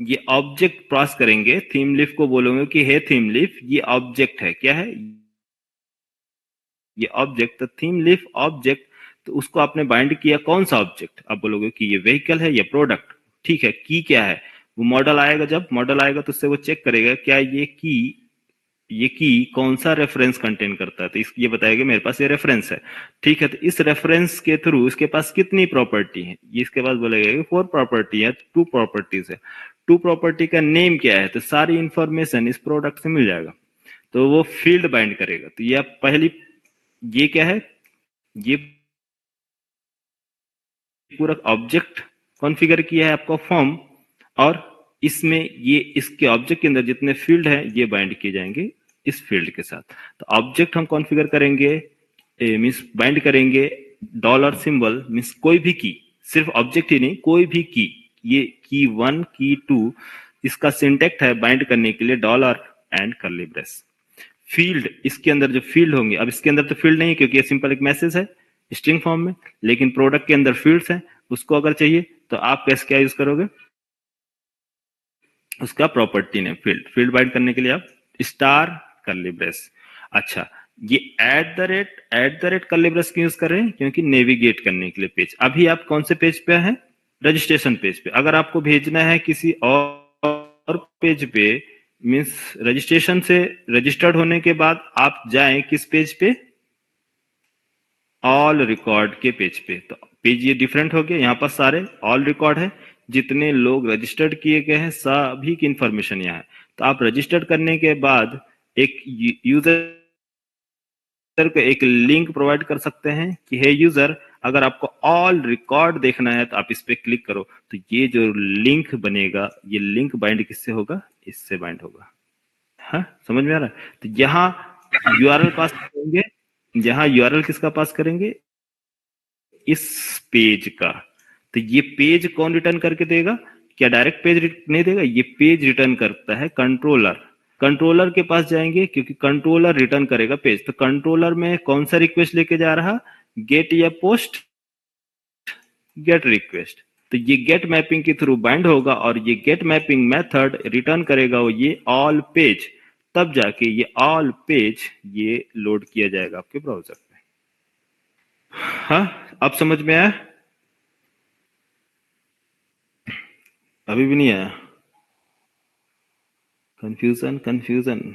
ये ऑब्जेक्ट पास करेंगे, थीम लीफ को बोलोगे कि हे थीम लीफ ये ऑब्जेक्ट है, क्या है ये ऑब्जेक्ट। तो थीम लीफ ऑब्जेक्ट, तो उसको आपने बाइंड किया, कौन सा ऑब्जेक्ट, आप बोलोगे कि ये व्हीकल है या प्रोडक्ट, ठीक है। की क्या है, वो मॉडल आएगा, जब मॉडल आएगा तो उससे वो चेक करेगा क्या ये की कौन सा रेफरेंस कंटेन करता है। तो ये बताएगा मेरे पास ये रेफरेंस है, ठीक है। तो इस रेफरेंस के थ्रू इसके पास कितनी प्रॉपर्टी है, ये इसके पास बोलेगा कि 4 प्रॉपर्टी है, 2 प्रॉपर्टीज है। 2 प्रॉपर्टी का नेम क्या है, तो सारी इंफॉर्मेशन इस प्रोडक्ट से मिल जाएगा। तो वो फील्ड बाइंड करेगा। तो ये पहली, ये क्या है, ये पूरा ऑब्जेक्ट कॉन्फ़िगर किया है आपका फॉर्म, और इसमें ये इसके ऑब्जेक्ट के अंदर जितने फील्ड है ये बाइंड किए जाएंगे इस फील्ड के साथ। तो ऑब्जेक्ट हम कॉन्फ़िगर करेंगे, मींस बाइंड करेंगे डॉलर सिंबल, मींस कोई भी की, सिर्फ ऑब्जेक्ट ही नहीं, कोई भी की, ये की 1 की 2, इसका सिंटैक्स है बाइंड करने के लिए dollar and curly brace. Field, इसके अंदर जो फील्ड होंगे, अब इसके अंदर तो फील्ड नहीं है क्योंकि ये सिंपल एक मैसेज है स्ट्रिंग फॉर्म में, लेकिन प्रोडक्ट के अंदर फील्ड्स हैं, उसको अगर चाहिए तो आप कैसे क्या यूज करोगे, उसका प्रॉपर्टी नेम फील्ड बाइंड करने के लिए आप स्टार कर्ली ब्रेस। अच्छा, ये at the rate curly brace क्यों यूज कर रहे हैं, क्योंकि नेविगेट करने के लिए पेज। अभी आप कौन से पेज पे हैं, रजिस्ट्रेशन पेज पे। अगर आपको भेजना है किसी और पेज पे, मीन्स रजिस्ट्रेशन से रजिस्टर्ड होने के बाद आप जाएं किस पेज पे, ऑल रिकॉर्ड के पेज पे। तो पेज ये डिफरेंट हो गया, यहाँ पर सारे ऑल रिकॉर्ड है, जितने लोग रजिस्टर्ड किए गए हैं सभी की इंफॉर्मेशन यहाँ है। तो आप रजिस्टर्ड करने के बाद एक यूजर को एक लिंक प्रोवाइड कर सकते हैं कि हे यूजर, अगर आपको ऑल रिकॉर्ड देखना है तो आप इस पे क्लिक करो। तो ये जो लिंक बनेगा, ये लिंक बाइंड किससे होगा, इससे बाइंड होगा। हाँ, समझ में आ रहा है। तो यहाँ यूआरएल पास करेंगे, यहाँ यूआरएल किसका पास करेंगे, इस पेज का। तो ये पेज कौन रिटर्न करके देगा, क्या डायरेक्ट पेज नहीं देगा, ये पेज रिटर्न करता है कंट्रोलर। कंट्रोलर के पास जाएंगे क्योंकि कंट्रोलर रिटर्न करेगा पेज। तो कंट्रोलर में कौन सा रिक्वेस्ट लेके जा रहा, गेट या पोस्ट, गेट रिक्वेस्ट। तो ये गेट मैपिंग के थ्रू बाइंड होगा और ये गेट मैपिंग मेथड रिटर्न करेगा वो ये ऑल पेज। तब जाके ये ऑल पेज ये लोड किया जाएगा आपके ब्राउजर पे। हाँ, अब समझ में आया, अभी भी नहीं आया, कंफ्यूजन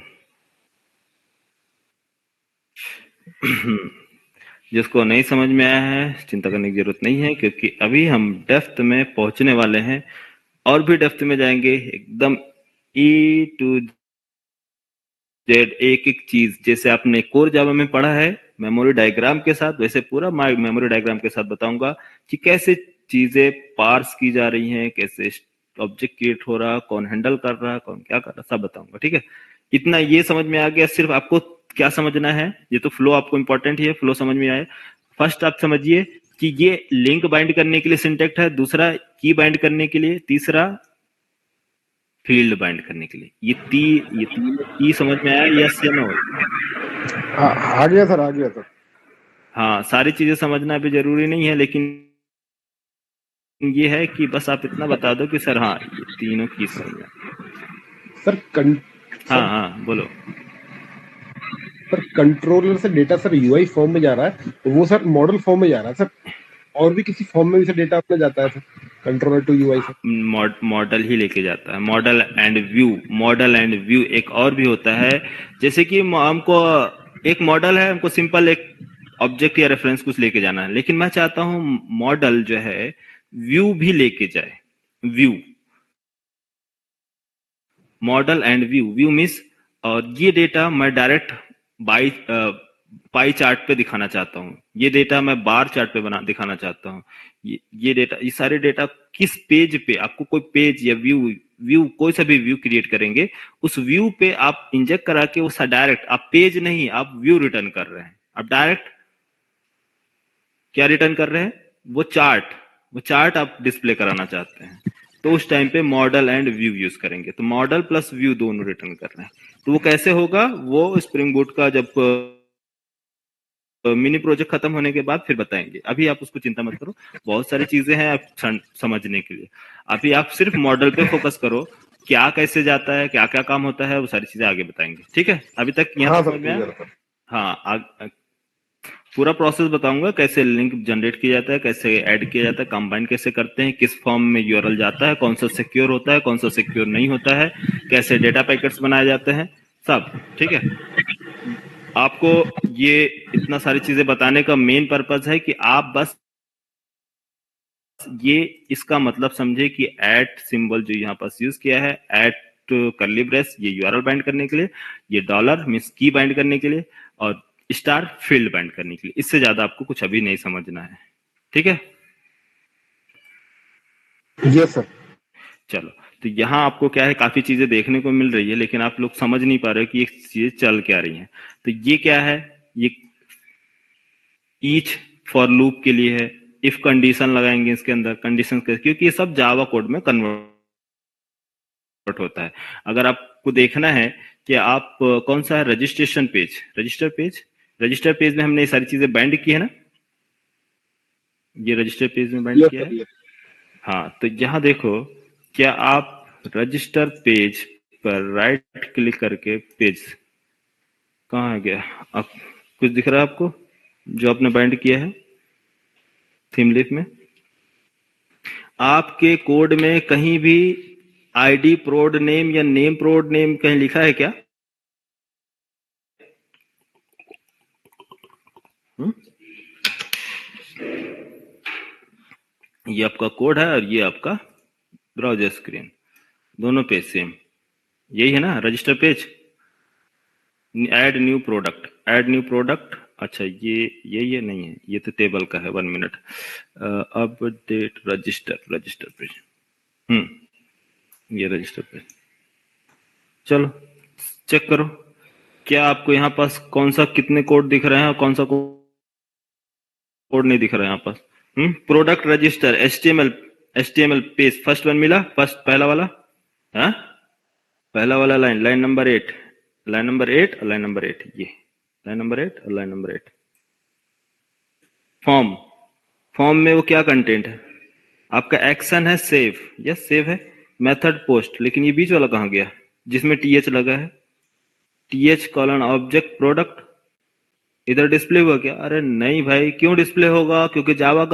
जिसको नहीं समझ में आया है चिंता करने की जरूरत नहीं है, क्योंकि अभी हम डेप्थ में पहुंचने वाले हैं और भी डेप्थ में जाएंगे, एकदम ई टू जेड एक एक चीज। जैसे आपने कोर जावा में पढ़ा है मेमोरी डायग्राम के साथ, वैसे पूरा मेमोरी डायग्राम के साथ बताऊंगा कि कैसे चीजें पार्स की जा रही हैं, कैसे ऑब्जेक्ट क्रिएट हो रहा, कौन हैंडल कर रहा, कौन क्या कर रहा, सब बताऊंगा, ठीक है। इतना ये समझ में आ गया, सिर्फ आपको क्या समझना है, ये तो फ्लो आपको इंपॉर्टेंट ही है, फ्लो समझ में आए। फर्स्ट आप समझिए कि ये लिंक बाइंड करने के लिए सिंटैक्स है, दूसरा की बाइंड करने के लिए, तीसरा फील्ड बाइंड करने के लिए। ये तीन की समझ में आया? यस या नो? आ गया सर, आ गया सर। हाँ, सारी चीजें समझना भी जरूरी नहीं है, लेकिन ये है कि बस आप इतना बता दो कि सर हाँ ये तीनों की समझना। सर हाँ बोलो। सर कंट्रोलर से डेटा सर यूआई फॉर्म में जा रहा है, तो वो सर मॉडल फॉर्म में जा रहा है सर, और भी किसी फॉर्म में भी सर डेटा अपने जाता है sir controller to UI sir? Model ही लेके जाता है, मॉडल एंड व्यू एक और भी होता है। जैसे कि हमको एक मॉडल है, हमको सिंपल एक ऑब्जेक्ट या रेफरेंस कुछ लेके जाना है, लेकिन मैं चाहता हूं मॉडल जो है व्यू भी लेके जाए। View, model and view means, और ये डेटा मैं डायरेक्ट पाई चार्ट पे दिखाना चाहता हूँ, ये डेटा मैं बार चार्ट पे दिखाना चाहता हूँ। ये डेटा, ये सारे डेटा किस पेज पे, आपको कोई पेज या व्यू कोई सा भी व्यू क्रिएट करेंगे, उस व्यू पे आप इंजेक्ट करा के उस डायरेक्ट, आप पेज नहीं, आप व्यू रिटर्न कर रहे हैं। आप डायरेक्ट क्या रिटर्न कर रहे हैं? वो चार्ट आप डिस्प्ले कराना चाहते हैं, तो उस टाइम पे मॉडल एंड व्यू यूज करेंगे। तो मॉडल प्लस व्यू दोनों रिटर्न कर रहे हैं। तो वो कैसे होगा, वो स्प्रिंग बूट का जब मिनी प्रोजेक्ट खत्म होने के बाद फिर बताएंगे। अभी आप उसको चिंता मत करो, बहुत सारी चीजें हैं आप समझने के लिए। अभी आप सिर्फ मॉडल पे फोकस करो, क्या कैसे जाता है, क्या क्या काम होता है, वो सारी चीजें आगे बताएंगे। ठीक है, अभी तक यहाँ समझ में आया? हाँ, पूरा प्रोसेस बताऊंगा, कैसे लिंक जनरेट किया जाता है, कैसे ऐड किया जाता है, कंबाइन कैसे करते हैं, किस फॉर्म में यूआरएल जाता है, कौन सा सिक्योर होता है, कौन सा सिक्योर नहीं होता है, कैसे डेटा पैकेट्स बनाए जाते हैं, सब। ठीक है, आपको ये इतना सारी चीजें बताने का मेन पर्पस है कि आप बस ये इसका मतलब समझे कि ऐट सिंबल जो यहाँ पास यूज किया है, ऐट कर्ली ब्रेस, ये यूआरएल बाइंड करने के लिए, ये डॉलर मींस की बाइंड करने के लिए, और स्टार फील्ड बाइंड करने के लिए। इससे ज्यादा आपको कुछ अभी नहीं समझना है। ठीक है, यस सर। चलो, तो यहाँ आपको क्या है, काफी चीजें देखने को मिल रही है, लेकिन आप लोग समझ नहीं पा रहे कि ये चीजें चल क्या रही हैं। तो ये क्या है, ये ईच फॉर लूप के लिए है, इफ कंडीशन लगाएंगे इसके अंदर, कंडीशन, क्योंकि ये सब जावा कोड में कन्वर्ट होता है। अगर आपको देखना है कि आप कौन सा है, रजिस्टर पेज में हमने ये सारी चीजें बाइंड की है ना, ये रजिस्टर पेज में बाइंड किया है। हाँ, तो यहाँ देखो, क्या आप रजिस्टर पेज पर राइट क्लिक करके, पेज कहाँ गया, अब कुछ दिख रहा है आपको जो आपने बाइंड किया है थीम लीफ में? आपके कोड में कहीं भी आईडी प्रोड नेम या नेम प्रोड नेम कहीं लिखा है क्या? ये आपका कोड है और ये आपका ब्राउजर स्क्रीन, दोनों पेज सेम यही है ना, register page. Add new product, अच्छा ये नहीं है, ये तो टेबल का है। 1 मिनट, अपडेट रजिस्टर पेज, ये रजिस्टर पेज। चलो चेक करो, क्या आपको यहाँ पास कौन सा, कितने कोड दिख रहे हैं और कौन सा कोड नहीं दिख रहा है यहाँ पास? Product register HTML page, first one मिला, पहला वाला, हाँ पहला वाला लाइन नंबर 8 और लाइन नंबर 8, ये लाइन नंबर 8 और लाइन नंबर 8। फॉर्म में वो क्या कंटेंट है आपका? एक्शन है सेव, यस सेव है, मेथड पोस्ट, लेकिन ये बीच वाला कहाँ गया जिसमें TH लगा है? TH: ऑब्जेक्ट प्रोडक्ट, इधर डिस्प्ले हुआ क्या? अरे नहीं भाई, क्यों डिस्प्ले होगा? क्योंकि जावा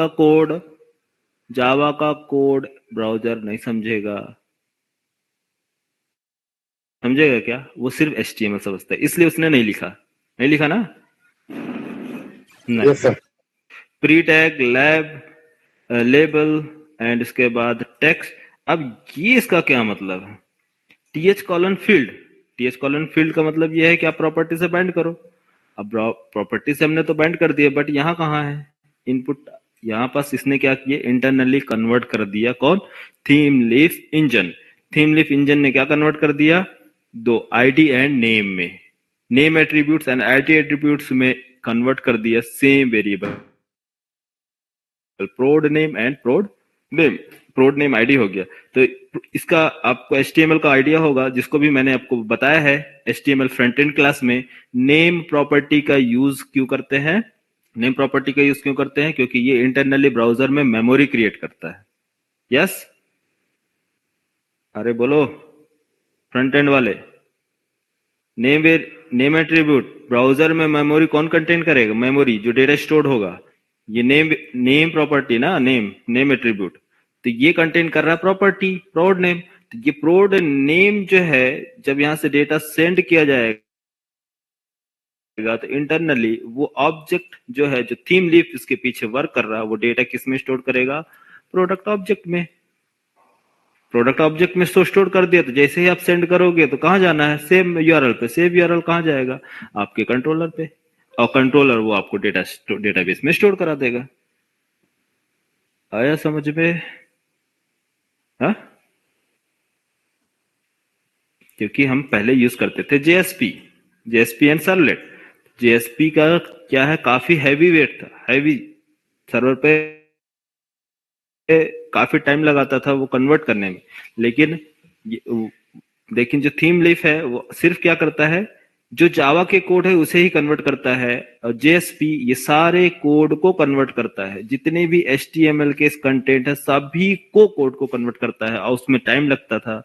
का कोड ब्राउजर नहीं समझेगा क्या? वो सिर्फ HTML समझता है, इसलिए उसने नहीं लिखा ना, नहीं। Yes sir. Pre tag, label and इसके बाद टेक्स्ट। अब ये इसका क्या मतलब है? TH:फील्ड का मतलब ये है कि आप प्रॉपर्टी से बाइंड करो। अब प्रॉपर्टी से हमने तो बाइंड कर दिया, बट यहाँ कहाँ है इनपुट? यहाँ पास इसने क्या किया, इंटरनली कन्वर्ट कर दिया। कौन? थीम लीफ इंजन ने क्या कन्वर्ट कर दिया? 2 ID एंड नेम में। Name attributes and ID attributes में कन्वर्ट कर दिया सेम वेरिएबल, प्रोड नेम एंड प्रोड नेम आईडी हो गया। तो इसका आपको HTML का आइडिया होगा, जिसको भी मैंने आपको बताया है HTML फ्रंट एंड क्लास में। नेम प्रॉपर्टी का यूज क्यों करते हैं? नेम प्रॉपर्टी का यूज क्यों करते हैं? क्योंकि ये इंटरनली ब्राउजर में मेमोरी क्रिएट करता है। यस, अरे बोलो फ्रंट एंड वाले। नेम एट्रीब्यूट ब्राउजर में मेमोरी कौन कंटेन करेगा? मेमोरी, जो डेटा स्टोर होगा। ये नेम प्रॉपर्टी ना, नेम एट्रीब्यूट, तो ये कंटेन कर रहा है प्रॉपर्टी प्रोड नेम। तो ये प्रोड नेम जो है, जब यहां से डेटा सेंड किया जाएगा तो इंटरनली वो ऑब्जेक्ट जो है, जो थीम लीफ इसके पीछे वर्क कर रहा है, वो डेटा किस में स्टोर करेगा? प्रोडक्ट ऑब्जेक्ट में। प्रोडक्ट ऑब्जेक्ट में स्टोर कर दिया, तो जैसे ही आप सेंड करोगे तो कहां जाना है? सेम यूआरएल पे। सेम यूआरएल कहां जाएगा? आपके कंट्रोलर पे, और कंट्रोलर वो आपको डेटाबेस में स्टोर करा देगा। आया समझ में? हाँ, क्योंकि हम पहले यूज करते थे जेएसपी एंड सर्वलेट। जेएसपी का क्या है, काफी हैवी वेट था, हैवी सर्वर पे काफी टाइम लगाता था वो कन्वर्ट करने में। लेकिन जो थीम लीफ है वो सिर्फ क्या करता है, जो जावा के कोड है उसे ही कन्वर्ट करता है, और जेएसपी ये सारे कोड को कन्वर्ट करता है। जितने भी HTML के कंटेंट है सभी को कोड को कन्वर्ट करता है, और उसमें टाइम लगता था।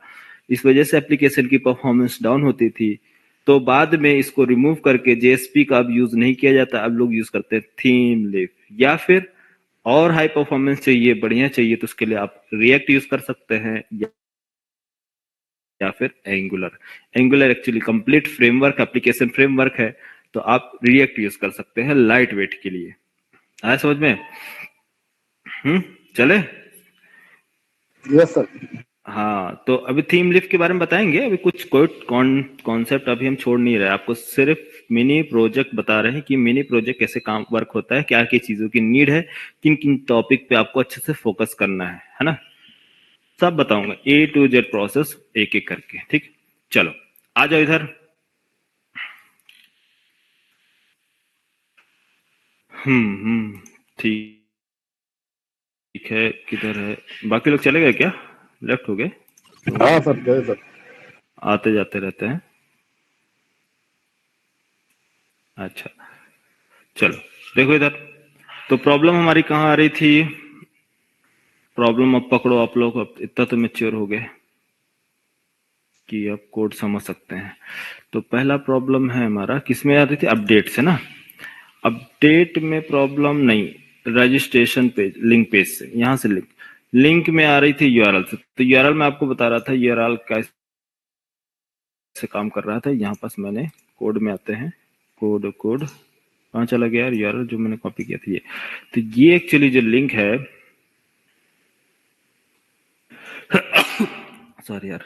इस वजह से एप्लीकेशन की परफॉर्मेंस डाउन होती थी। तो बाद में इसको रिमूव करके जेएसपी का अब यूज नहीं किया जाता, अब लोग यूज करते हैं थीम लीफ। या फिर और हाई परफॉर्मेंस चाहिए, बढ़िया चाहिए, तो उसके लिए आप रिएक्ट यूज कर सकते हैं, या फिर angular actually complete framework, application framework है, तो आप रिएक्ट यूज कर सकते हैं लाइट वेट के लिए। आया समझ में? चले? Yes sir. हाँ, तो अभी थीम लीफ के बारे में बताएंगे। अभी कुछ कॉन्सेप्ट अभी हम छोड़ नहीं रहे, आपको सिर्फ मिनी प्रोजेक्ट बता रहे हैं कि मिनी प्रोजेक्ट कैसे काम वर्क होता है, क्या क्या चीजों की नीड है, किन किन टॉपिक पे आपको अच्छे से फोकस करना है ना? सब बताऊंगा A to Z प्रोसेस एक एक करके। ठीक, चलो आ जाओ इधर। ठीक है, किधर है? बाकी लोग चले गए क्या? लेफ्ट हो गए? हाँ सर, गए सर। आते जाते रहते हैं। अच्छा, चलो देखो इधर। तो प्रॉब्लम हमारी कहाँ आ रही थी? प्रॉब्लम अब पकड़ो आप लोग, अब इतना तो मैच्योर हो गए कि अब कोड समझ सकते हैं। तो पहला प्रॉब्लम है हमारा, किसमें आ रही थी? अपडेट से ना। अपडेट में प्रॉब्लम नहीं, रजिस्ट्रेशन पेज, लिंक पेज से, यहां से लिंक में आ रही थी यूआरएल से। तो यूआरएल में आपको बता रहा था यूआरएल कैसे काम कर रहा था। यहाँ पास मैंने कोड में आते हैं, कोड कहाँ चला गया यार यूआरएल जो मैंने कॉपी किया था? ये तो ये एक्चुअली जो लिंक है सॉरी यार,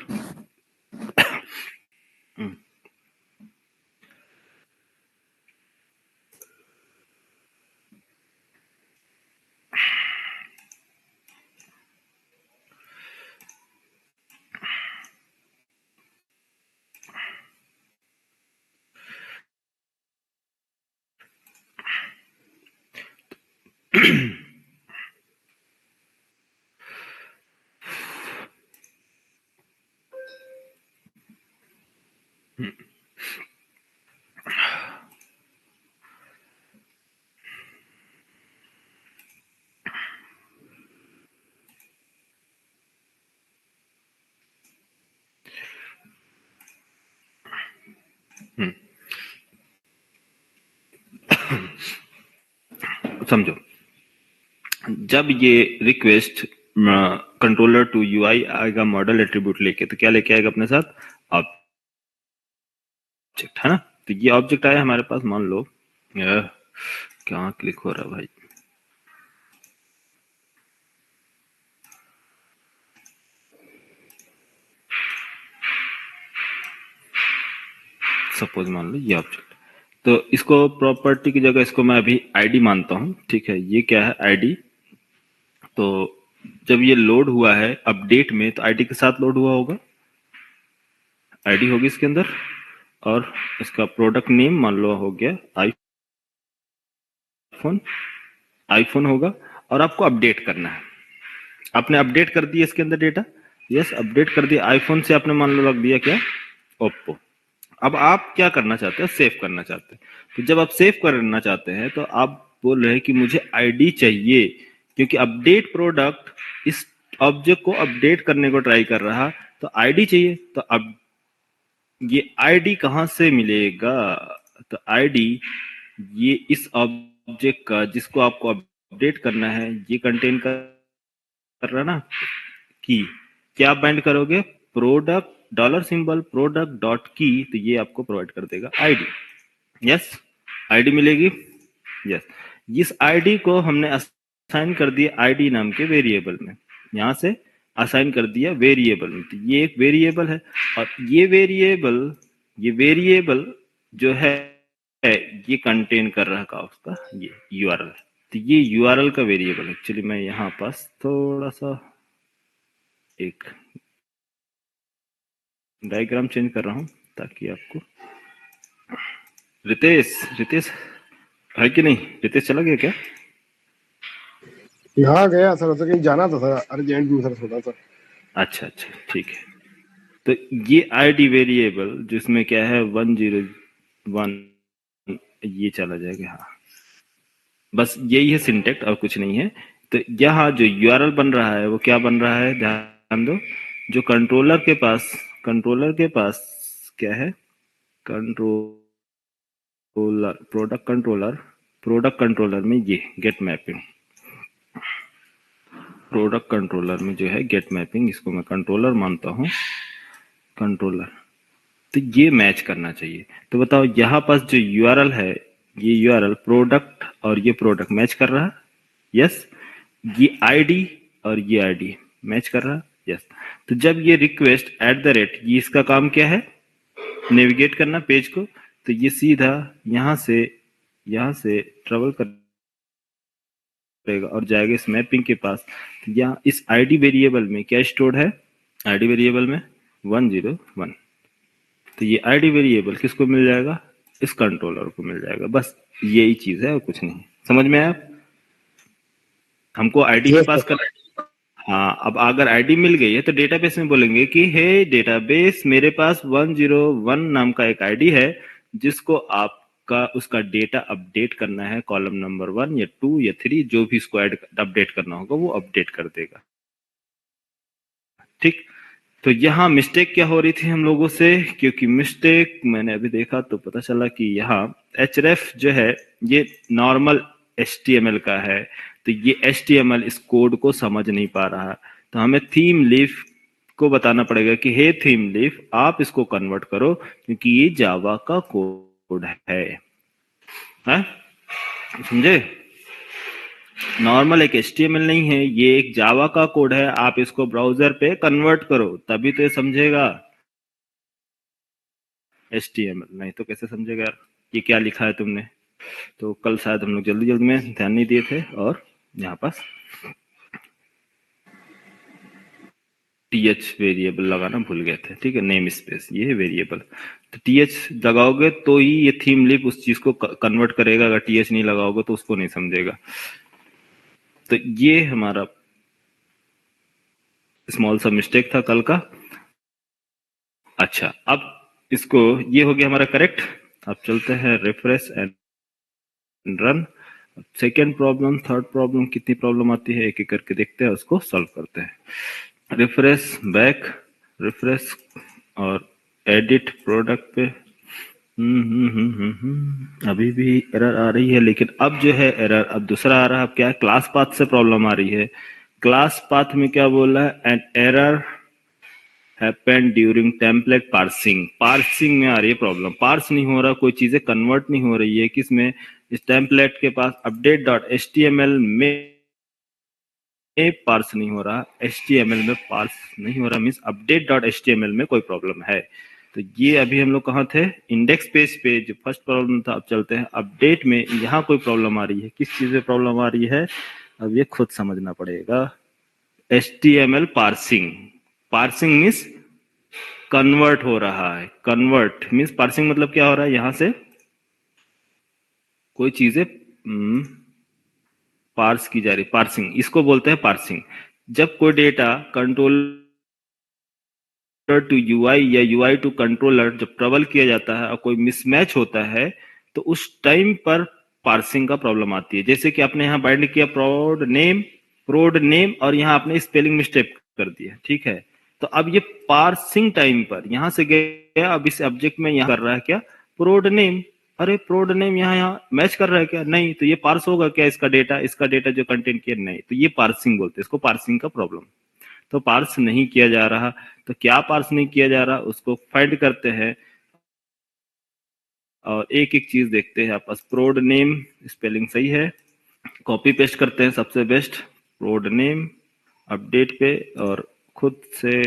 समझो। जब ये रिक्वेस्ट कंट्रोलर टू यूआई आएगा मॉडल एट्रीब्यूट लेके, तो क्या लेके आएगा अपने साथ? ऑब्जेक्ट, है ना? तो ये ऑब्जेक्ट आया हमारे पास, मान लो क्या क्लिक हो रहा है भाई? सपोज मान लो ये ऑब्जेक्ट, तो इसको प्रॉपर्टी की जगह इसको मैं अभी आईडी मानता हूं। ठीक है, ये क्या है? आईडी। तो जब ये लोड हुआ है अपडेट में, तो आईडी के साथ लोड हुआ होगा, आईडी होगी इसके अंदर। और इसका प्रोडक्ट नेम मान लो हो गया आईफोन होगा, और आपको अपडेट करना है। आपने अपडेट कर दिया इसके अंदर डेटा, यस अपडेट कर दिया। आईफोन से आपने मान लो रख दिया क्या, ओप्पो। अब आप क्या करना चाहते हो, सेव करना चाहते हैं। तो जब आप सेव करना चाहते हैं तो आप बोल रहे हैं कि मुझे आईडी चाहिए, क्योंकि अपडेट प्रोडक्ट इस ऑब्जेक्ट को अपडेट करने को ट्राई कर रहा, तो आईडी चाहिए। तो अब ये आईडी कहां से मिलेगा, तो आईडी ये इस ऑब्जेक्ट का जिसको आपको अपडेट करना है ये कंटेन कर रहा ना की। क्या आप बाइंड करोगे, product dollar symbol product dot की, तो ये आपको प्रोवाइड कर देगा आईडी। यस आईडी मिलेगी। यस इस आईडी को हमने असाइन कर दिया आईडी नाम के वेरिएबल में, यहां से असाइन कर दिया वेरिएबल में। तो ये एक वेरिएबल है, और ये वेरिएबल जो है ये कंटेन कर रहा का उसका ये यूआरएल। तो ये यूआरएल का वेरिएबल। एक्चुअली मैं यहाँ पास थोड़ा सा एक डायग्राम चेंज कर रहा हूं ताकि आपको। रितेश है कि नहीं, रितेश चला गया क्या? यहाँ गया सर, तो कहीं जाना था सर, अर्जेंट में सर थोड़ा सा। अच्छा ठीक है। तो ये आईडी वेरिएबल जिसमें क्या है 101 ये चला जाएगा। हाँ बस यही है सिंटेक्स और कुछ नहीं है। तो यहाँ जो यूआरएल बन रहा है वो क्या बन रहा है, ध्यान दो। जो कंट्रोलर के पास क्या है, प्रोडक्ट कंट्रोलर में ये गेट मैपिंग, प्रोडक्ट कंट्रोलर में जो है गेट मैपिंग, इसको मैं कंट्रोलर मानता हूं, कंट्रोलर। तो ये मैच करना चाहिए। तो बताओ यहाँ पास जो यूआरएल है, ये यूआरएल प्रोडक्ट और ये प्रोडक्ट मैच कर रहा, यस। ये आईडी और ये आईडी मैच कर रहा, यस। तो जब ये रिक्वेस्ट @ ये इसका काम क्या है, नेविगेट करना पेज को। तो ये सीधा यहाँ से ट्रेवल करेगा और जाएगा इस मैपिंग के पास। तो यहाँ इस आईडी वेरिएबल में क्या स्टोर्ड है, आईडी वेरिएबल में 101। तो ये आईडी वेरिएबल किसको मिल जाएगा, इस कंट्रोलर को मिल जाएगा। बस यही चीज है और कुछ नहीं। समझ में आया? हमको आईडी ही पास करना है। हाँ अब अगर आईडी मिल गई है तो डेटाबेस में बोलेंगे कि हे डेटाबेस, मेरे पास 101 नाम का एक आईडी है जिसको आपका उसका डेटा अपडेट करना है, कॉलम नंबर 1 या 2 या 3 जो भी इसको अपडेट करना होगा वो अपडेट कर देगा। ठीक। तो यहाँ मिस्टेक क्या हो रही थी हम लोगों से, क्योंकि मिस्टेक मैंने अभी देखा तो पता चला कि यहाँ href जो है ये नॉर्मल HTML का है। तो ये HTML इस कोड को समझ नहीं पा रहा। तो हमें थीम लीफ को बताना पड़ेगा कि हे थीम लीफ आप इसको कन्वर्ट करो, क्योंकि ये जावा का कोड है, समझे? नॉर्मल एक HTML नहीं है, ये एक जावा का कोड है। आप इसको ब्राउजर पे कन्वर्ट करो तभी तो ये समझेगा HTML, नहीं तो कैसे समझेगा यार ये क्या लिखा है तुमने। तो कल शायद हम लोग जल्दी में ध्यान नहीं दिए थे और यहाँ पास th वेरिएबल लगाना भूल गए थे। ठीक है, नेम स्पेस ये है वेरिएबल। तो th लगाओगे तो ही ये थीम लीफ उस चीज को कन्वर्ट करेगा, अगर th नहीं लगाओगे तो उसको नहीं समझेगा। तो ये हमारा स्मॉल सा मिस्टेक था कल का। अच्छा अब इसको, ये हो गया हमारा करेक्ट। अब चलते हैं refresh and run. Second problem, third problem, कितनी प्रॉब्लम आती है एक एक करके देखते हैं, उसको सॉल्व करते हैं। रिफ्रेश बैक, रिफ्रेश और एडिट प्रोडक्ट पे। अभी भी एरर आ रही है, लेकिन अब जो है एरर अब दूसरा आ रहा है। अब क्या है, क्लास पाथ से प्रॉब्लम आ रही है। क्लास पाथ में क्या बोल रहा है, an error happened during template parsing. Parsing में आ रही है प्रॉब्लम, पार्स नहीं हो रहा, कोई चीजें कन्वर्ट नहीं हो रही है। किसमें, इस टेम्पलेट के पास update.html में पार्स नहीं हो रहा, HTML में पार्स नहीं हो रहा, मीन्स update.html में कोई प्रॉब्लम है। तो ये अभी हम लोग कहाँ थे, इंडेक्स पेज पे जो फर्स्ट प्रॉब्लम था। अब चलते हैं अपडेट में, यहाँ कोई प्रॉब्लम आ रही है। किस चीज में प्रॉब्लम आ रही है, अब ये खुद समझना पड़ेगा। HTML parsing, parsing means convert हो रहा है। कन्वर्ट मीन्स पार्सिंग मतलब क्या हो रहा है, यहां से कोई चीजें पार्स की जा रही, पार्सिंग इसको बोलते हैं पार्सिंग। जब कोई डेटा कंट्रोलर टू यूआई या यूआई टू कंट्रोलर जब ट्रेवल किया जाता है और कोई मिसमैच होता है तो उस टाइम पर पार्सिंग का प्रॉब्लम आती है। जैसे कि आपने यहाँ बाइंड किया प्रोड नेम और यहाँ आपने स्पेलिंग मिस्टेक कर दिया, ठीक है। तो अब ये पार्सिंग टाइम पर यहाँ से गया, अब इस ऑब्जेक्ट में यहाँ कर रहा है क्या, प्रोड नेम। अरे प्रोड नेम यहाँ मैच कर रहा है क्या, नहीं। तो ये पार्स होगा क्या, इसका डेटा जो कंटेंट किया, नहीं। तो ये पार्सिंग बोलते हैं इसको, पार्सिंग का प्रॉब्लम। तो पार्स नहीं किया जा रहा, तो क्या पार्स नहीं किया जा रहा उसको फाइंड करते हैं और एक एक चीज देखते हैं आपस। प्रोड नेम स्पेलिंग सही है, कॉपी पेस्ट करते हैं सबसे बेस्ट, प्रोड नेम अपडेट पे, और खुद से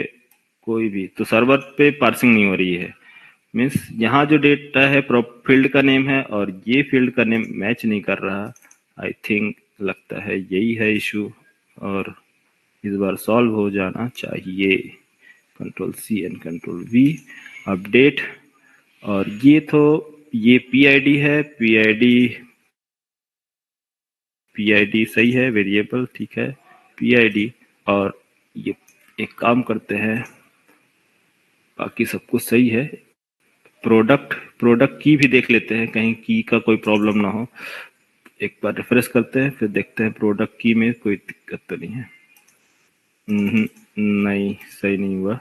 कोई भी, तो सर्वर पे पार्सिंग नहीं हो रही है। मीन्स यहाँ जो डेटा है फील्ड का नेम है और ये फील्ड का नेम मैच नहीं कर रहा। आई थिंक लगता है यही है इशू और इस बार सॉल्व हो जाना चाहिए। Control C and control V update, और ये पीआईडी है, पीआईडी सही है, वेरिएबल ठीक है पीआईडी। और ये एक काम करते हैं, बाकी सब कुछ सही है। प्रोडक्ट की भी देख लेते हैं, कहीं की का कोई प्रॉब्लम ना हो। एक बार रिफ्रेश करते हैं, फिर देखते हैं प्रोडक्ट की में कोई दिक्कत तो नहीं है। नहीं, सही नहीं हुआ।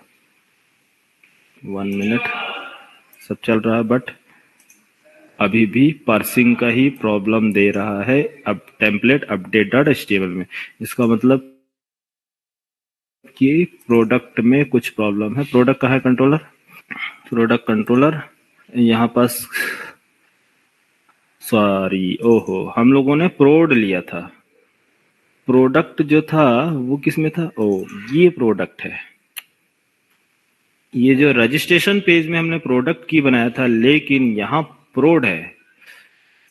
1 मिनट, सब चल रहा है बट अभी भी पार्सिंग का ही प्रॉब्लम दे रहा है। अब टेम्पलेट अपडेट डॉट एचटीएमएल में, इसका मतलब कि प्रोडक्ट में कुछ प्रॉब्लम है। प्रोडक्ट कहाँ है, प्रोडक्ट कंट्रोलर यहाँ पास, सॉरी, ओहो हम लोगों ने प्रोड लिया था। प्रोडक्ट जो था वो किस में था, ओ ये प्रोडक्ट है। ये जो रजिस्ट्रेशन पेज में हमने प्रोडक्ट की बनाया था, लेकिन यहाँ प्रोड है,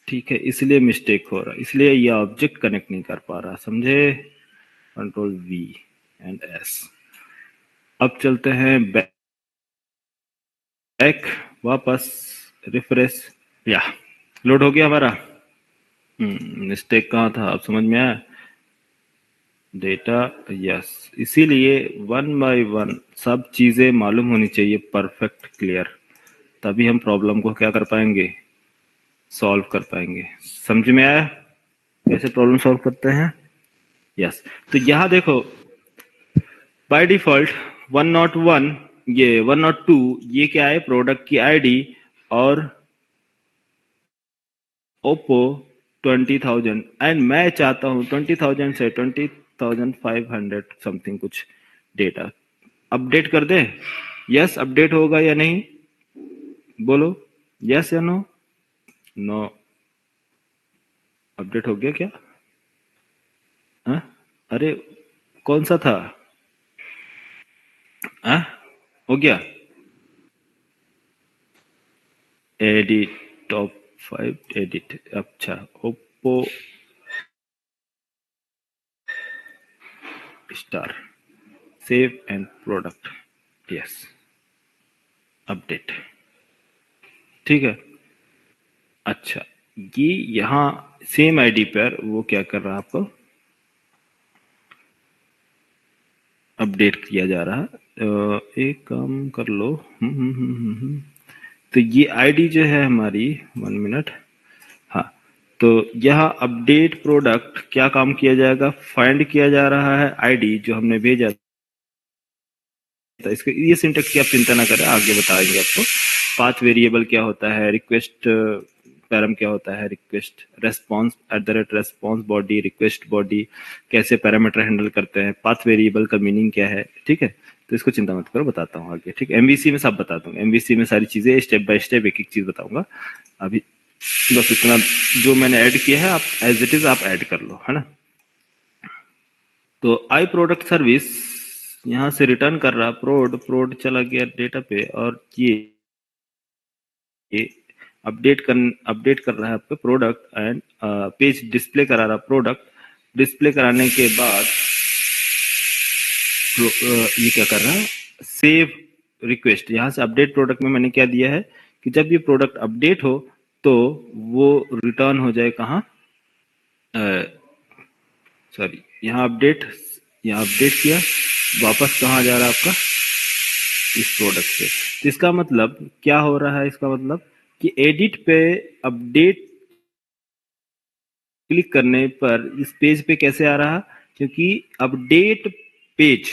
ठीक है, इसलिए मिस्टेक हो रहा है, इसलिए ये ऑब्जेक्ट कनेक्ट नहीं कर पा रहा, समझे। Control we and S. अब चलते हैं बैक, वापस रिफ्रेश, या लोड हो गया हमारा। मिस्टेक कहाँ था, अब समझ में आया। डेटा, यस, इसीलिए 1 बाय 1 सब चीजें मालूम होनी चाहिए, परफेक्ट क्लियर, तभी हम प्रॉब्लम को क्या कर पाएंगे, सॉल्व कर पाएंगे। समझ में आया कैसे प्रॉब्लम सॉल्व करते हैं, यस। तो यहां देखो बाय डिफॉल्ट 101, ये 102, ये क्या है, प्रोडक्ट की आईडी, और ओप्पो 20,000, एंड मैं चाहता हूं 20,000 से 20,500 समथिंग कुछ डेटा अपडेट कर दे। यस, अपडेट होगा या नहीं, बोलो यस या नो। नो, अपडेट हो गया क्या, हा? अरे कौन सा था, हा? हो गया, एडिट टॉप 5 एडिट, अच्छा, Oppo star save and product, yes, update, ठीक है। अच्छा, ये यहाँ सेम आईडी पर वो क्या कर रहा है, आपको अपडेट किया जा रहा है। एक काम कर लो, तो ये आईडी जो है हमारी, 1 मिनट, हाँ, तो यहाँ अपडेट प्रोडक्ट क्या काम किया जाएगा, फाइंड किया जा रहा है आईडी जो हमने भेजा था। इसके ये सिंटेक्स की आप चिंता ना करें, आगे बताएंगे आपको। पाथ वेरिएबल क्या होता है, रिक्वेस्ट पैरम क्या होता है, request response @response body, request body कैसे पैरामीटर हैंडल करते हैं, पाथ वेरिएबल का मीनिंग क्या है, ठीक है। तो इसको चिंता मत करो, बताता हूँ आगे, ठीक है। एमवीसी में सब बता दूंगा, एमवीसी में सारी चीजें स्टेप बाय स्टेप एक एक चीज बताऊंगा। अभी बस इतना जो मैंने ऐड किया है, आप एज इट इज आप ऐड कर लो, है ना। तो आई प्रोडक्ट सर्विस यहां से रिटर्न कर रहा, प्रोड चला गया डेटा पे, और ये अपडेट कर रहा है आपका प्रोडक्ट, एंड पेज डिस्प्ले करा रहा, प्रोडक्ट डिस्प्ले कराने के बाद ये क्या कर रहा है, सेव रिक्वेस्ट, यहाँ से अपडेट प्रोडक्ट में मैंने क्या दिया है कि जब ये प्रोडक्ट अपडेट हो तो वो रिटर्न हो जाए कहाँ, सॉरी यहाँ अपडेट किया, वापस कहाँ जा रहा है आपका, इस प्रोडक्ट पे। तो इसका मतलब क्या हो रहा है, इसका मतलब कि एडिट पे अपडेट क्लिक करने पर इस पेज पे कैसे आ रहा, क्योंकि अपडेट पेज,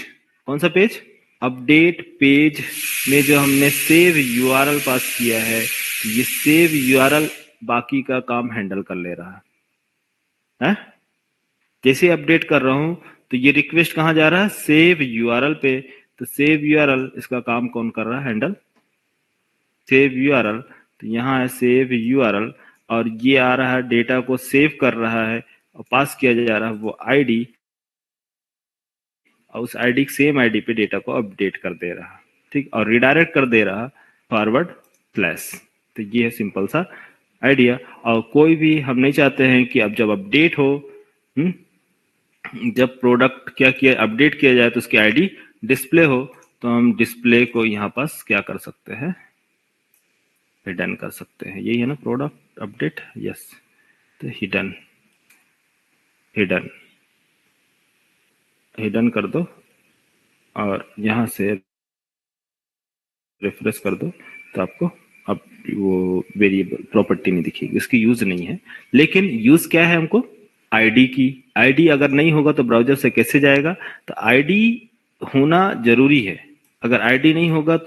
कौन सा पेज, अपडेट पेज में जो हमने सेव यूआरएल पास किया है, ये सेव यूआरएल बाकी का काम हैंडल कर ले रहा है। जैसे अपडेट कर रहा हूं तो ये रिक्वेस्ट कहां जा रहा है, सेव यूआरएल पे। तो सेव यूआरएल इसका काम कौन कर रहा है, हैंडल, सेव यूआरएल। तो यहाँ है सेव यूआरएल और ये आ रहा है डेटा को सेव कर रहा है और पास किया जा रहा है वो आईडी, और उस आईडी सेम आईडी पे डेटा को अपडेट कर दे रहा, ठीक, और रिडायरेक्ट कर दे रहा फॉरवर्ड स्लैश। तो ये है सिंपल सा आइडिया। और कोई भी हम नहीं चाहते हैं कि अब जब अपडेट हो, जब प्रोडक्ट क्या किया अपडेट किया जाए तो उसकी आईडी डिस्प्ले हो, तो हम डिस्प्ले को यहाँ पास क्या कर सकते हैं, हिडन कर सकते हैं। यही है ना प्रोडक्ट अपडेट, यस। तो हिडन कर दो और यहाँ से रिफ्रेश कर दो तो आपको अब वो वेरिएबल प्रॉपर्टी नहीं दिखेगी, इसकी यूज नहीं है। लेकिन यूज क्या है हमको, आईडी की। आईडी अगर नहीं होगा तो ब्राउजर से कैसे जाएगा, तो आईडी होना जरूरी है। अगर आईडी नहीं होगा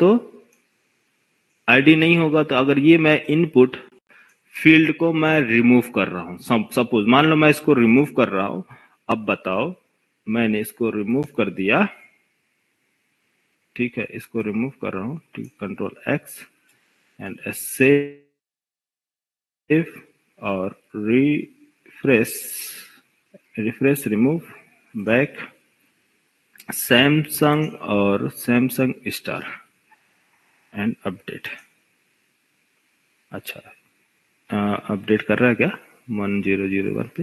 तो अगर ये मैं इनपुट फील्ड को मैं रिमूव कर रहा हूं, सपोज मान लो मैं इसको रिमूव कर रहा हूं, अब बताओ मैंने इसको रिमूव कर दिया, ठीक है, इसको रिमूव कर रहा हूं, ठीक, कंट्रोल एक्स एंड सेव और रिफ्रेश रिमूव बैक सैमसंग और सैमसंग स्टार एंड अपडेट। अच्छा अपडेट कर रहा है क्या 1001 पे,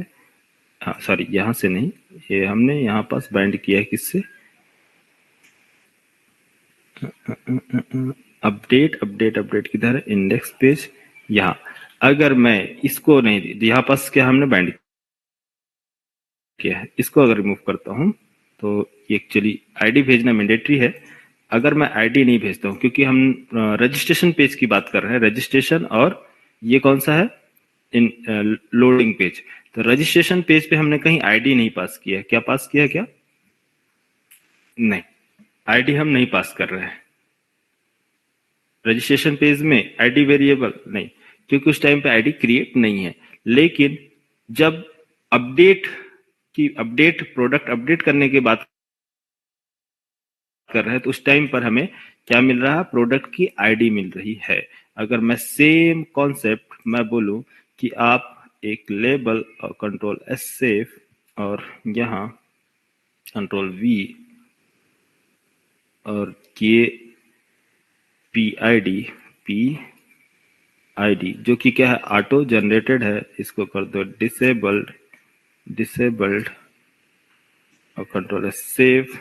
हाँ सॉरी यहाँ से नहीं, ये हमने यहाँ पास बाइंड किया है किससे, अपडेट किधर है, इंडेक्स पेज यहाँ। अगर मैं इसको नहीं, यहाँ पास क्या हमने बाइंड किया है, इसको अगर रिमूव करता हूँ तो एक्चुअली आईडी भेजना मैंडेटरी है। अगर मैं आईडी नहीं भेजता हूँ, क्योंकि हम रजिस्ट्रेशन पेज की बात कर रहे हैं, रजिस्ट्रेशन, और ये कौन सा है, इन लोडिंग पेज। तो रजिस्ट्रेशन पेज पे हमने कहीं आईडी नहीं पास किया है, क्या पास किया है, क्या नहीं, आईडी हम नहीं पास कर रहे हैं रजिस्ट्रेशन पेज में, आईडी वेरिएबल नहीं, क्योंकि उस टाइम पे आईडी क्रिएट नहीं है। लेकिन जब प्रोडक्ट अपडेट करने के बाद कर रहे हैं तो उस टाइम पर हमें क्या मिल रहा है, प्रोडक्ट की आईडी मिल रही है। अगर मैं सेम कॉन्सेप्ट मैं बोलूं कि आप एक लेबल और कंट्रोल एस सेव और यहाँ कंट्रोल वी और ये पी आईडी जो कि क्या है, ऑटो जनरेटेड है, इसको कर दो डिसेबल्ड और control S save,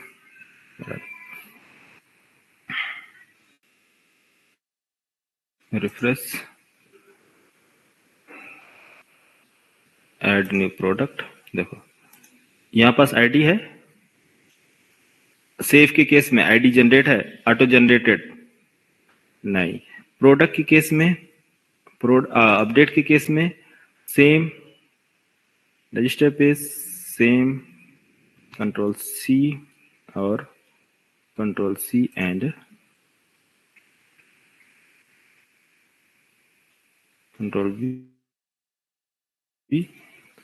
refresh, add new product. देखो यहाँ पास आईडी है, सेव के केस में आईडी जनरेट है, ऑटो जनरेटेड नहीं। प्रोडक्ट के केस में, अपडेट के केस में same, register page same, control C और control C and control V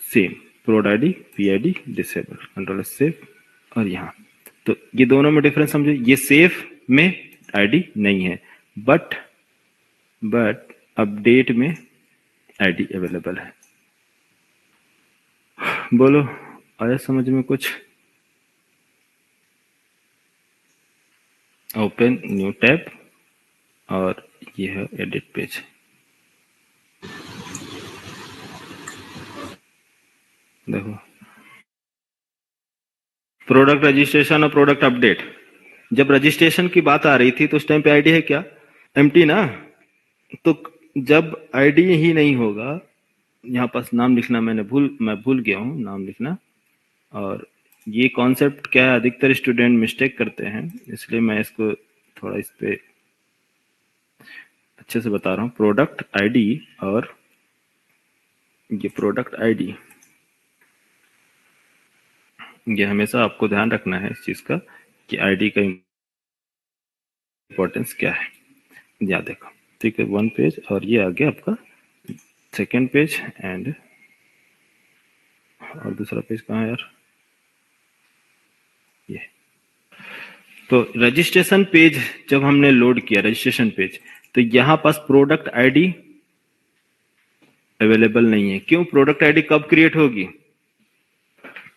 same, prod ID P ID disable, control save. और यहाँ तो ये दोनों में डिफरेंस समझो, ये सेव में आईडी नहीं है, बट अपडेट में आईडी अवेलेबल है। बोलो आया समझ में कुछ? ओपन न्यू टैब और ये है एडिट पेज। देखो प्रोडक्ट रजिस्ट्रेशन और प्रोडक्ट अपडेट, जब रजिस्ट्रेशन की बात आ रही थी तो उस टाइम पे आईडी है क्या? एम्प्टी ना। तो जब आईडी ही नहीं होगा, यहाँ पास नाम लिखना मैं भूल गया हूँ नाम लिखना। और ये कॉन्सेप्ट क्या है, अधिकतर स्टूडेंट मिस्टेक करते हैं, इसलिए मैं इसको थोड़ा इस पे अच्छे से बता रहा हूँ। प्रोडक्ट आईडी, और ये प्रोडक्ट आईडी, ये हमेशा आपको ध्यान रखना है इस चीज का कि आईडी का इंपॉर्टेंस क्या है। याद देखो, ठीक है, 1 पेज, और ये आ गया आपका 2nd पेज, एंड और दूसरा पेज कहाँ है यार? ये तो रजिस्ट्रेशन पेज जब हमने लोड किया, रजिस्ट्रेशन पेज, तो यहाँ पास प्रोडक्ट आईडी अवेलेबल नहीं है। क्यों? प्रोडक्ट आईडी कब क्रिएट होगी?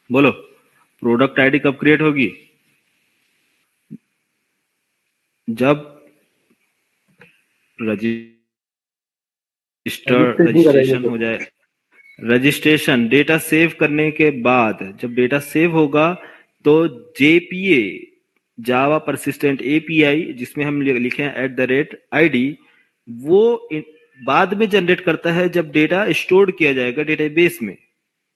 बोलो, प्रोडक्ट आईडी कब क्रिएट होगी? जब रजिस्ट्रेशन हो जाए, रजिस्ट्रेशन डेटा सेव करने के बाद, जब डेटा सेव होगा तो जेपीए, जावा परसिस्टेंट एपीआई, जिसमें हम लिखे हैं @id, वो बाद में जनरेट करता है जब डेटा स्टोर किया जाएगा डेटाबेस में।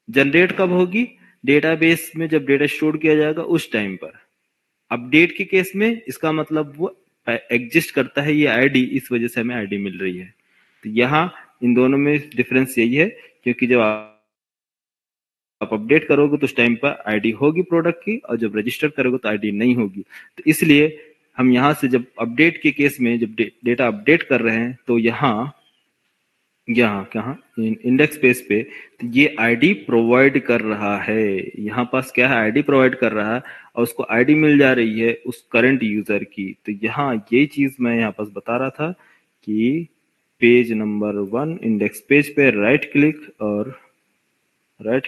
जनरेट कब होगी? डेटाबेस में जब डेटा स्टोर किया जाएगा उस टाइम पर। अपडेट के केस में इसका मतलब वो एग्जिस्ट करता है ये आईडी, इस वजह से हमें आईडी मिल रही है। तो यहाँ इन दोनों में डिफरेंस यही है, क्योंकि जब आप अपडेट करोगे तो उस टाइम पर आईडी होगी प्रोडक्ट की, और जब रजिस्टर करोगे तो आईडी नहीं होगी। तो इसलिए हम यहाँ से जब अपडेट के केस में जब डेटा अपडेट कर रहे हैं तो यहाँ कहाँ इंडेक्स पेज पे, तो ये आईडी प्रोवाइड कर रहा है। यहाँ पास क्या है? आईडी प्रोवाइड कर रहा है, और उसको आईडी मिल जा रही है उस करंट यूजर की। तो यहाँ ये चीज मैं यहाँ पास बता रहा था कि पेज नंबर 1 इंडेक्स पेज पे right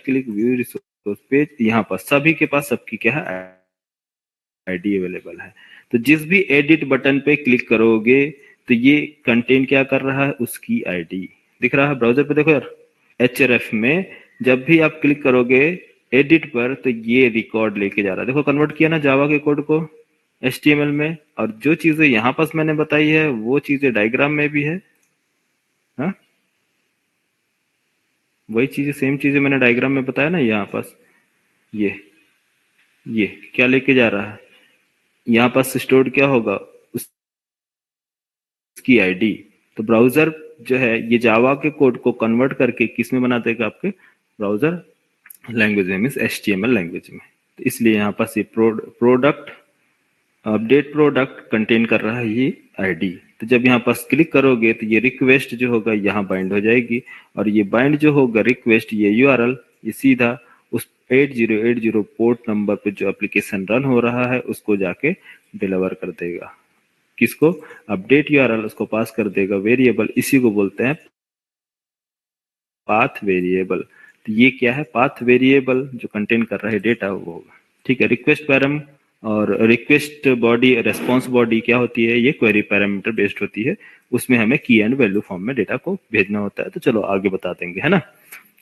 click view resource page, यहाँ पर सभी के पास सबकी क्या है? आईडी अवेलेबल है। तो जिस भी एडिट बटन पे क्लिक करोगे तो ये कंटेन क्या कर रहा है? उसकी आईडी दिख रहा है। ब्राउजर पे देखो यार, href में जब भी आप क्लिक करोगे एडिट पर तो ये रिकॉर्ड लेके जा रहा है। देखो कन्वर्ट किया ना जावा के कोड को HTML में, और जो चीजें यहाँ पास मैंने बताई है वो चीजें डायग्राम में भी है। हाँ, वही चीजें, सेम चीजें मैंने डायग्राम में बताया ना। यहाँ पास ये क्या लेके जा रहा है? यहाँ पास स्टोर्ड क्या होगा? उसकी आईडी। तो ब्राउजर जो है ये जावा के कोड को कन्वर्ट करके किस में बना देगा? आपके ब्राउजर लैंग्वेज में, मींस HTML लैंग्वेज में। तो इसलिए यहाँ पास ये प्रोडक्ट अपडेट प्रोडक्ट कंटेन कर रहा है ये आईडी। तो जब यहाँ पास क्लिक करोगे तो ये रिक्वेस्ट जो होगा यहाँ बाइंड हो जाएगी, और ये बाइंड जो होगा रिक्वेस्ट, ये URL, ये सीधा उस 8080 पोर्ट नंबर पे जो एप्लीकेशन रन हो रहा है उसको जाके डिलीवर कर देगा। किसको? अपडेट URL, उसको पास कर देगा वेरिएबल, इसी को बोलते हैं पाथ वेरिएबल। तो ये क्या है? पाथ वेरिएबल जो कंटेन कर रहा है डेटा वो होगा। ठीक है। रिक्वेस्ट पैराम और रिक्वेस्ट बॉडी, रेस्पॉन्स बॉडी क्या होती है? ये क्वेरी पैरामीटर बेस्ड होती है, उसमें हमें की एंड वैल्यू फॉर्म में डेटा को भेजना होता है। तो चलो आगे बता देंगे, है ना।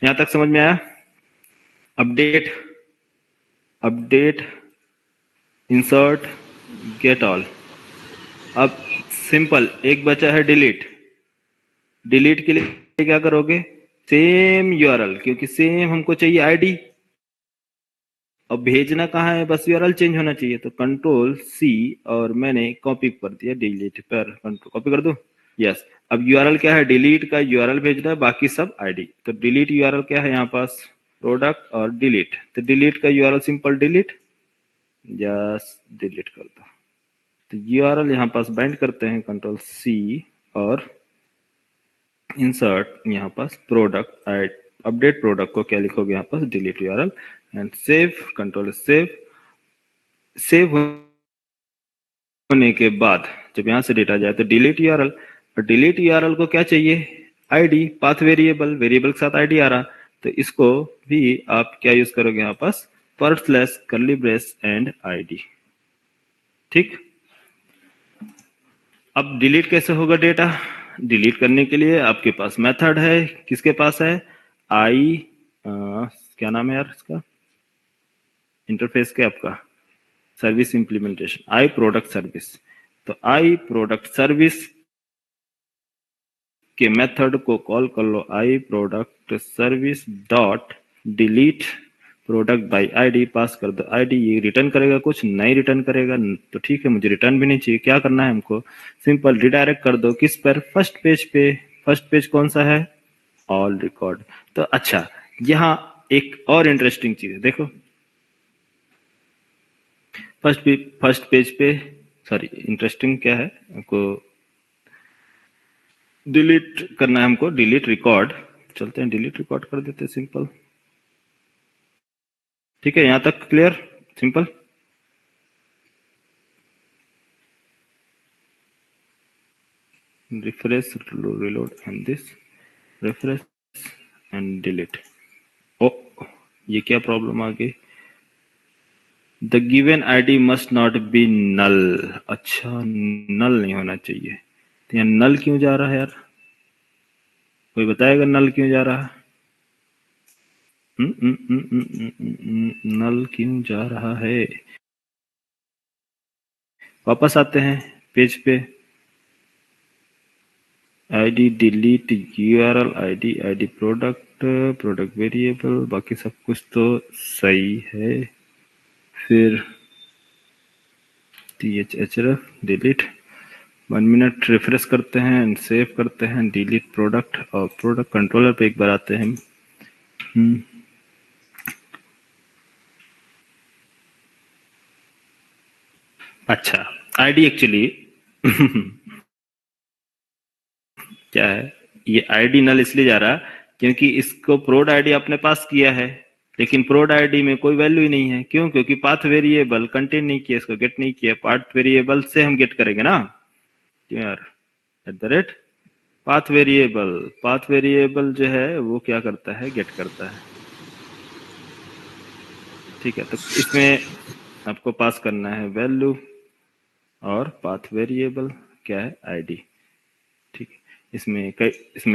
यहां तक समझ में आया? Update, insert, get all. अब सिंपल एक बचा है डिलीट के लिए क्या करोगे? सेम URL, क्योंकि सेम हमको चाहिए आईडी, अब भेजना कहाँ है? बस URL चेंज होना चाहिए। तो Ctrl+C, और मैंने कॉपी कर दिया डिलीट पर, कॉपी कर दूं? यस। अब URL क्या है? डिलीट का URL भेजना है, बाकी सब आईडी। तो डिलीट URL क्या है? यहाँ पास प्रोडक्ट और डिलीट। तो डिलीट का URL simple delete, yes delete कर दो। तो URL यहाँ पास बाइंड करते हैं Ctrl+C, और इंसर्ट यहाँ पास प्रोडक्ट, अपडेट प्रोडक्ट को क्या लिखोगे? यहाँ पास delete URL, and save, save होने के बाद जब यहाँ से डेटा जाए तो डिलीट URL, और डिलीट URL को क्या चाहिए? आईडी, पाथ वेरिएबल के साथ आईडी आ रहा, तो इसको भी आप क्या यूज करोगे? यहाँ पास / कर्ली ब्रेस एंड आईडी। ठीक। अब डिलीट कैसे होगा डेटा? डिलीट करने के लिए आपके पास मेथड है, किसके पास है? क्या नाम है यार इसका? इंटरफेस क्या आपका? Service implementation, I product service. तो आई प्रोडक्ट सर्विस के मेथड को कॉल कर लो, I product service dot delete product by ID, pass कर दो आईडी। ये रिटर्न करेगा कुछ, नहीं रिटर्न करेगा तो ठीक है, मुझे रिटर्न भी नहीं चाहिए। क्या करना है हमको, सिंपल रिडायरेक्ट कर दो किस पर, फर्स्ट पेज पे। फर्स्ट पेज कौन सा है, ऑल रिकॉर्ड। तो अच्छा, यहाँ एक और इंटरेस्टिंग चीज है, देखो फर्स्ट पेज पे, सॉरी इंटरेस्टिंग क्या है, हमको डिलीट करना है, हमको डिलीट रिकॉर्ड। चलते हैं डिलीट रिकॉर्ड कर देते हैं, सिंपल। ठीक है, यहां तक clear, simple. Refresh, reload and this, refresh and delete. ओ, ये क्या प्रॉब्लम आ गई, the given ID must not be null. अच्छा, नल नहीं होना चाहिए, तो यहाँ नल क्यों जा रहा है यार, कोई बताएगा नल क्यों जा रहा है? नल क्यों जा रहा है? वापस आते हैं पेज पे, ID delete URL, ID product variable, बाकी सब कुछ तो सही है। फिर href डिलीट, 1 मिनट रिफ्रेश करते हैं एंड सेव करते हैं, डिलीट प्रोडक्ट। और प्रोडक्ट कंट्रोलर पे एक बार आते हैं। अच्छा, आईडी एक्चुअली क्या है, ये आईडी नल इसलिए जा रहा क्योंकि इसको प्रोड आईडी अपने पास किया है, लेकिन प्रोड आईडी में कोई वैल्यू ही नहीं है। क्यों? क्योंकि पाथ वेरिएबल कंटेन नहीं किया, इसको गेट नहीं किया। पाथ वेरिएबल से हम गेट करेंगे ना, क्यों यार, @ पाथ वेरिएबल जो है वो क्या करता है, गेट करता है। ठीक है, तो इसमें आपको पास करना है वैल्यू और पाथ वेरिएबल क्या है, आईडी। ठीक है, इसमें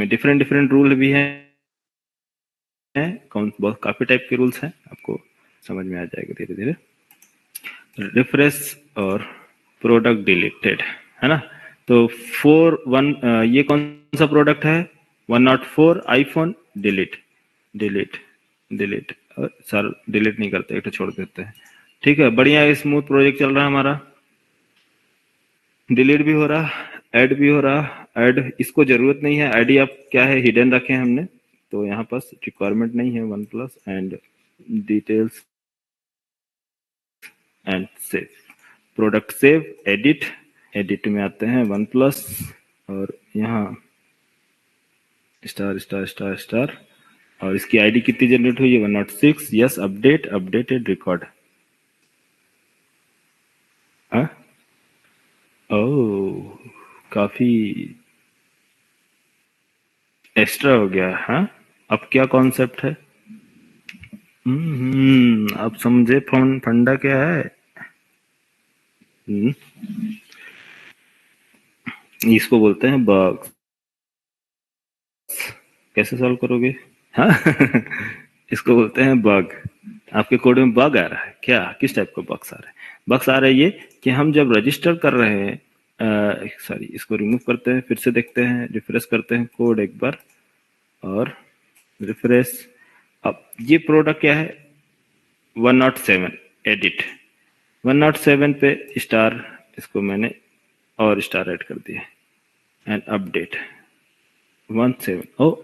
डिफरेंट रूल भी हैं, बहुत काफी टाइप के रूल्स हैं, आपको समझ में आ जाएगा धीरे धीरे। रिफ्रेश और प्रोडक्ट डिलीटेड है ना, तो 4.1 ये कौन सा प्रोडक्ट है, 104 आईफोन, डिलीट सर डिलीट नहीं करते, एक तो छोड़ देते हैं। ठीक है, बढ़िया स्मूथ प्रोजेक्ट चल रहा है हमारा, डिलीट भी हो रहा, ऐड भी हो रहा। ऐड इसको जरूरत नहीं है, आईडी आप क्या है हिडन रखे हैं हमने, तो यहाँ पास रिक्वायरमेंट नहीं है। OnePlus and details and save, product save, edit में आते हैं OnePlus और यहाँ स्टार और इसकी आईडी कितनी जनरेट हुई है, 106। Yes, updated record. ओह, काफी एक्स्ट्रा हो गया। हाँ, अब क्या कॉन्सेप्ट है, अब समझे फंडा क्या है। इसको बोलते हैं बग। कैसे सॉल्व करोगे? हाँ इसको बोलते हैं बग। आपके कोड में बग आ रहा है क्या? किस टाइप का बग्स आ रहा है? बग्स आ रहा है ये कि हम जब रजिस्टर कर रहे हैं, सॉरी इसको रिमूव करते हैं, फिर से देखते हैं, रिफ्रेश करते हैं कोड एक बार और रिफ्रेश। अब ये प्रोडक्ट क्या है, 107 एडिट, 107 पे स्टार, इसको मैंने और स्टार ऐड कर दिया एंड अपडेट 17। ओ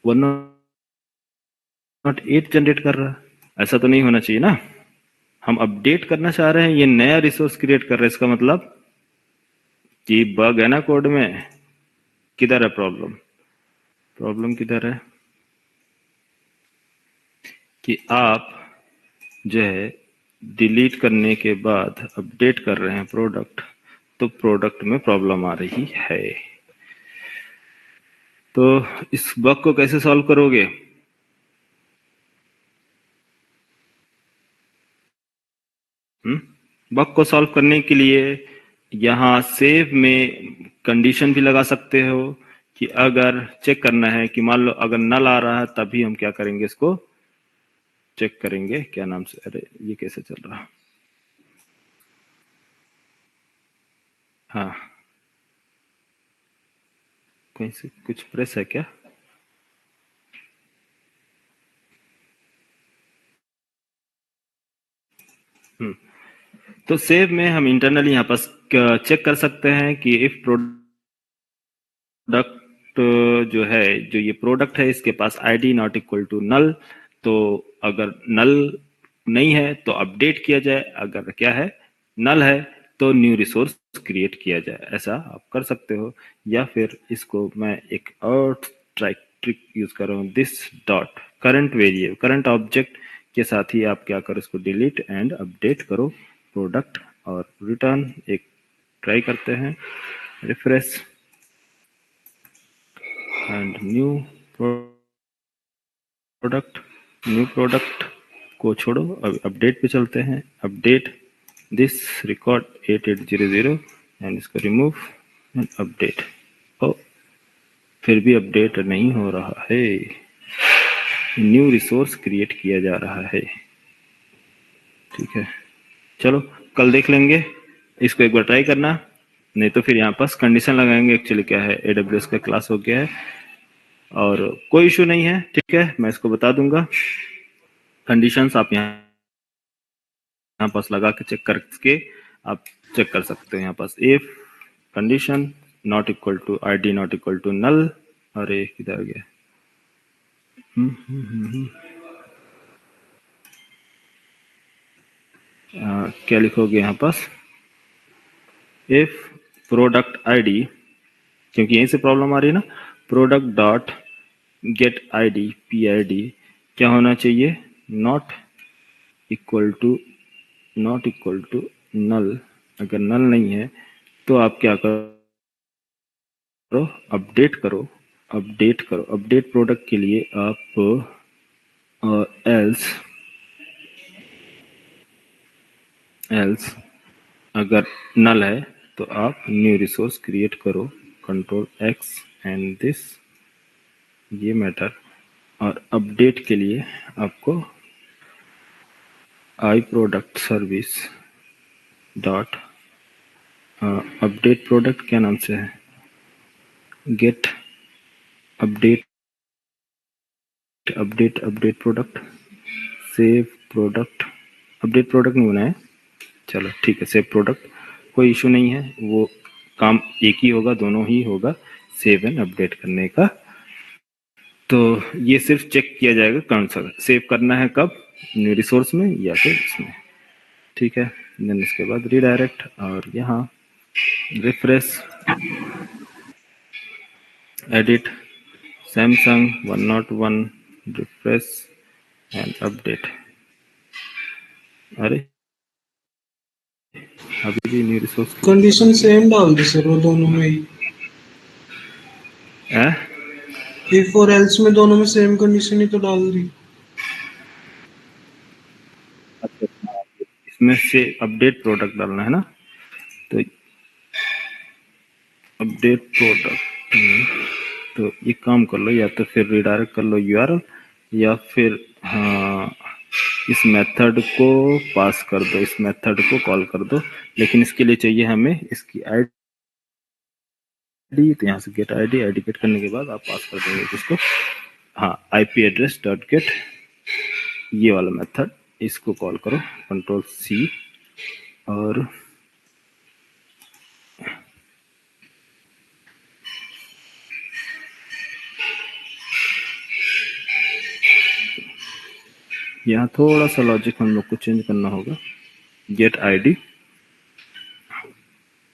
108 जनरेट कर रहा, ऐसा तो नहीं होना चाहिए ना। हम अपडेट करना चाह रहे हैं, ये नया रिसोर्स क्रिएट कर रहे हैं, इसका मतलब कि बग है ना कोड में। किधर है प्रॉब्लम किधर है कि आप जो है डिलीट करने के बाद अपडेट कर रहे हैं प्रोडक्ट, तो प्रोडक्ट में प्रॉब्लम आ रही है। तो इस बग को कैसे सॉल्व करोगे? बग को सॉल्व करने के लिए यहाँ सेव में कंडीशन भी लगा सकते हो कि अगर चेक करना है कि मान लो अगर नल आ रहा है, तभी हम क्या करेंगे, इसको चेक करेंगे। क्या नाम से, अरे ये कैसे चल रहा है, हाँ, कहीं से कुछ प्रेस है क्या? तो सेव में हम इंटरनली यहाँ पर चेक कर सकते हैं कि इफ प्रोडक्ट जो है, जो ये प्रोडक्ट है, इसके पास ID not equal to null, तो अगर नल नहीं है तो अपडेट किया जाए, अगर क्या है नल है तो न्यू रिसोर्स क्रिएट किया जाए। ऐसा आप कर सकते हो, या फिर इसको मैं एक और ट्रिक यूज कर रहा हूँ, this dot current variable current object के साथ ही आप क्या करो, इसको डिलीट एंड अपडेट करो प्रोडक्ट और रिटर्न। एक ट्राई करते हैं, रिफ्रेश एंड न्यू प्रोडक्ट को छोड़ो, अब अपडेट पे चलते हैं। अपडेट दिस रिकॉर्ड 8800 एंड इसको रिमूव एंड अपडेट। ओ, फिर भी अपडेट नहीं हो रहा है, न्यू रिसोर्स क्रिएट किया जा रहा है। ठीक है, चलो कल देख लेंगे, इसको एक बार ट्राई करना, नहीं तो फिर यहाँ पास कंडीशन लगाएंगे। एक्चुअली क्या है, AWS का क्लास हो गया है और कोई इशू नहीं है। ठीक है, मैं इसको बता दूंगा। कंडीशंस आप यहाँ पास लगा के चेक करके आप चेक कर सकते हो। यहाँ पास if condition not equal to ID not equal to null, अरे किधर गया, क्या लिखोगे यहाँ पास, इफ प्रोडक्ट आईडी, क्योंकि यहीं से प्रॉब्लम आ रही है ना, product dot get ID PID क्या होना चाहिए, नॉट इक्वल टू नल। अगर नल नहीं है तो आप क्या करो, अपडेट करो। अपडेट प्रोडक्ट के लिए आप एल्स अगर नल है तो आप न्यू रिसोर्स क्रिएट करो, Ctrl+X एंड दिस, ये मैटर। और अपडेट के लिए आपको आई product service dot update product क्या नाम से है, gate update product, save product, update product नहीं बनाया, चलो ठीक है, सेव प्रोडक्ट, कोई इशू नहीं है, वो काम एक ही होगा, दोनों ही होगा, सेव एंड अपडेट करने का। तो ये सिर्फ चेक किया जाएगा कौन सा सेव करना है, कब, न्यू रिसोर्स में या फिर इसमें। ठीक है, देन इसके बाद रीडायरेक्ट और यहाँ refresh, edit Samsung 101 refresh and update. अरे अभी भी न्यू रिसोर्स कंडीशन सेम डाल दी सर वो दोनों में ही, है, इफ और एल्स में दोनों में सेम कंडीशन ही तो डाल दी। इसमें से अपडेट प्रोडक्ट डालना है ना, तो अपडेट प्रोडक्ट, तो एक काम कर लो, या तो फिर रिडायरेक्ट कर लो URL, या फिर हाँ इस मेथड को पास कर दो, इस मेथड को कॉल कर दो, लेकिन इसके लिए चाहिए हमें इसकी आईडी। तो यहाँ से गेट आईडी गेट करने के बाद आप पास कर दोगे इसको, हाँ IP एड्रेस डॉट गेट, ये वाला मेथड, इसको कॉल करो, Ctrl+C और यहाँ थोड़ा सा लॉजिक हम लोग को चेंज करना होगा, get ID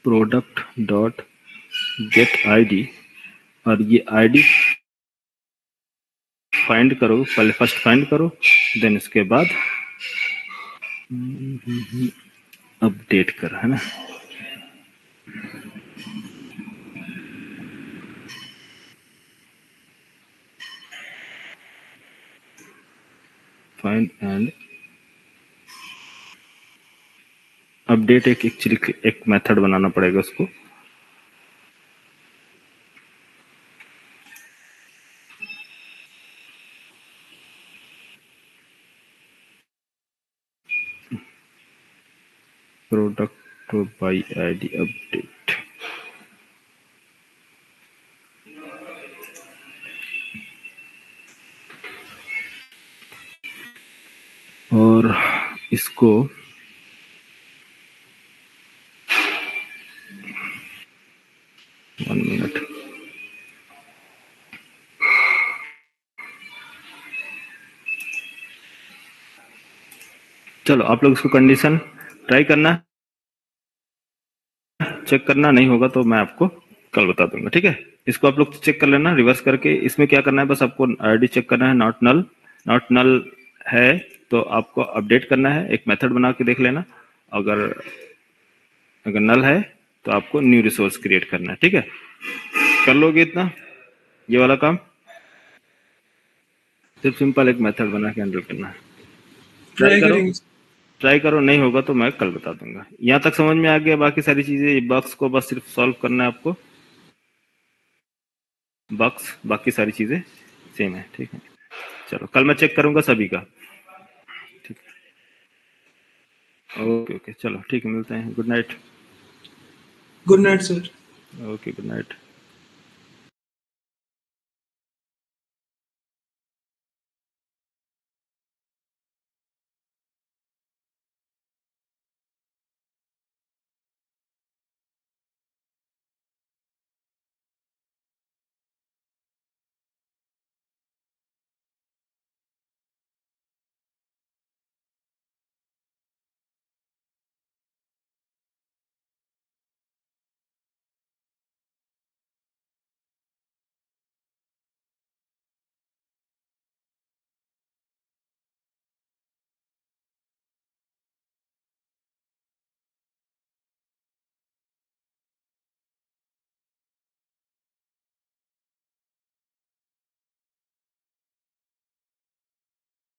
product dot get ID, और ये आईडी फाइंड करो, पहले फर्स्ट फाइंड करो, देन इसके बाद अपडेट कर, है ना। फाइंड एंड अपडेट एक एक्चुअली एक मेथड बनाना पड़ेगा उसको, प्रोडक्ट बाय आईडी अपडेट। इसको वन मिनट, चलो आप लोग इसको कंडीशन ट्राई करना, चेक करना, नहीं होगा तो मैं आपको कल बता दूंगा, ठीक है। इसको आप लोग चेक कर लेना रिवर्स करके। इसमें क्या करना है, बस आपको आईडी चेक करना है, नॉट नल, नॉट नल है तो आपको अपडेट करना है, एक मेथड बना के देख लेना। अगर नल है तो आपको न्यू रिसोर्स क्रिएट करना है, ठीक है। कर लोगे इतना, ये वाला काम सिर्फ सिंपल एक मेथड बना के हैंडल करना है। ट्राई करो, ट्राई करो, नहीं होगा तो मैं कल बता दूंगा। यहाँ तक समझ में आ गया? बाकी सारी चीजें बग्स को बस सिर्फ सॉल्व करना है आपको, बग्स बाकी सारी चीजें सेम है, ठीक है। चलो कल मैं चेक करूंगा सभी का, ठीक है। ओके ओके, चलो ठीक है, मिलते हैं। Good night. Good night sir. Okay, good night.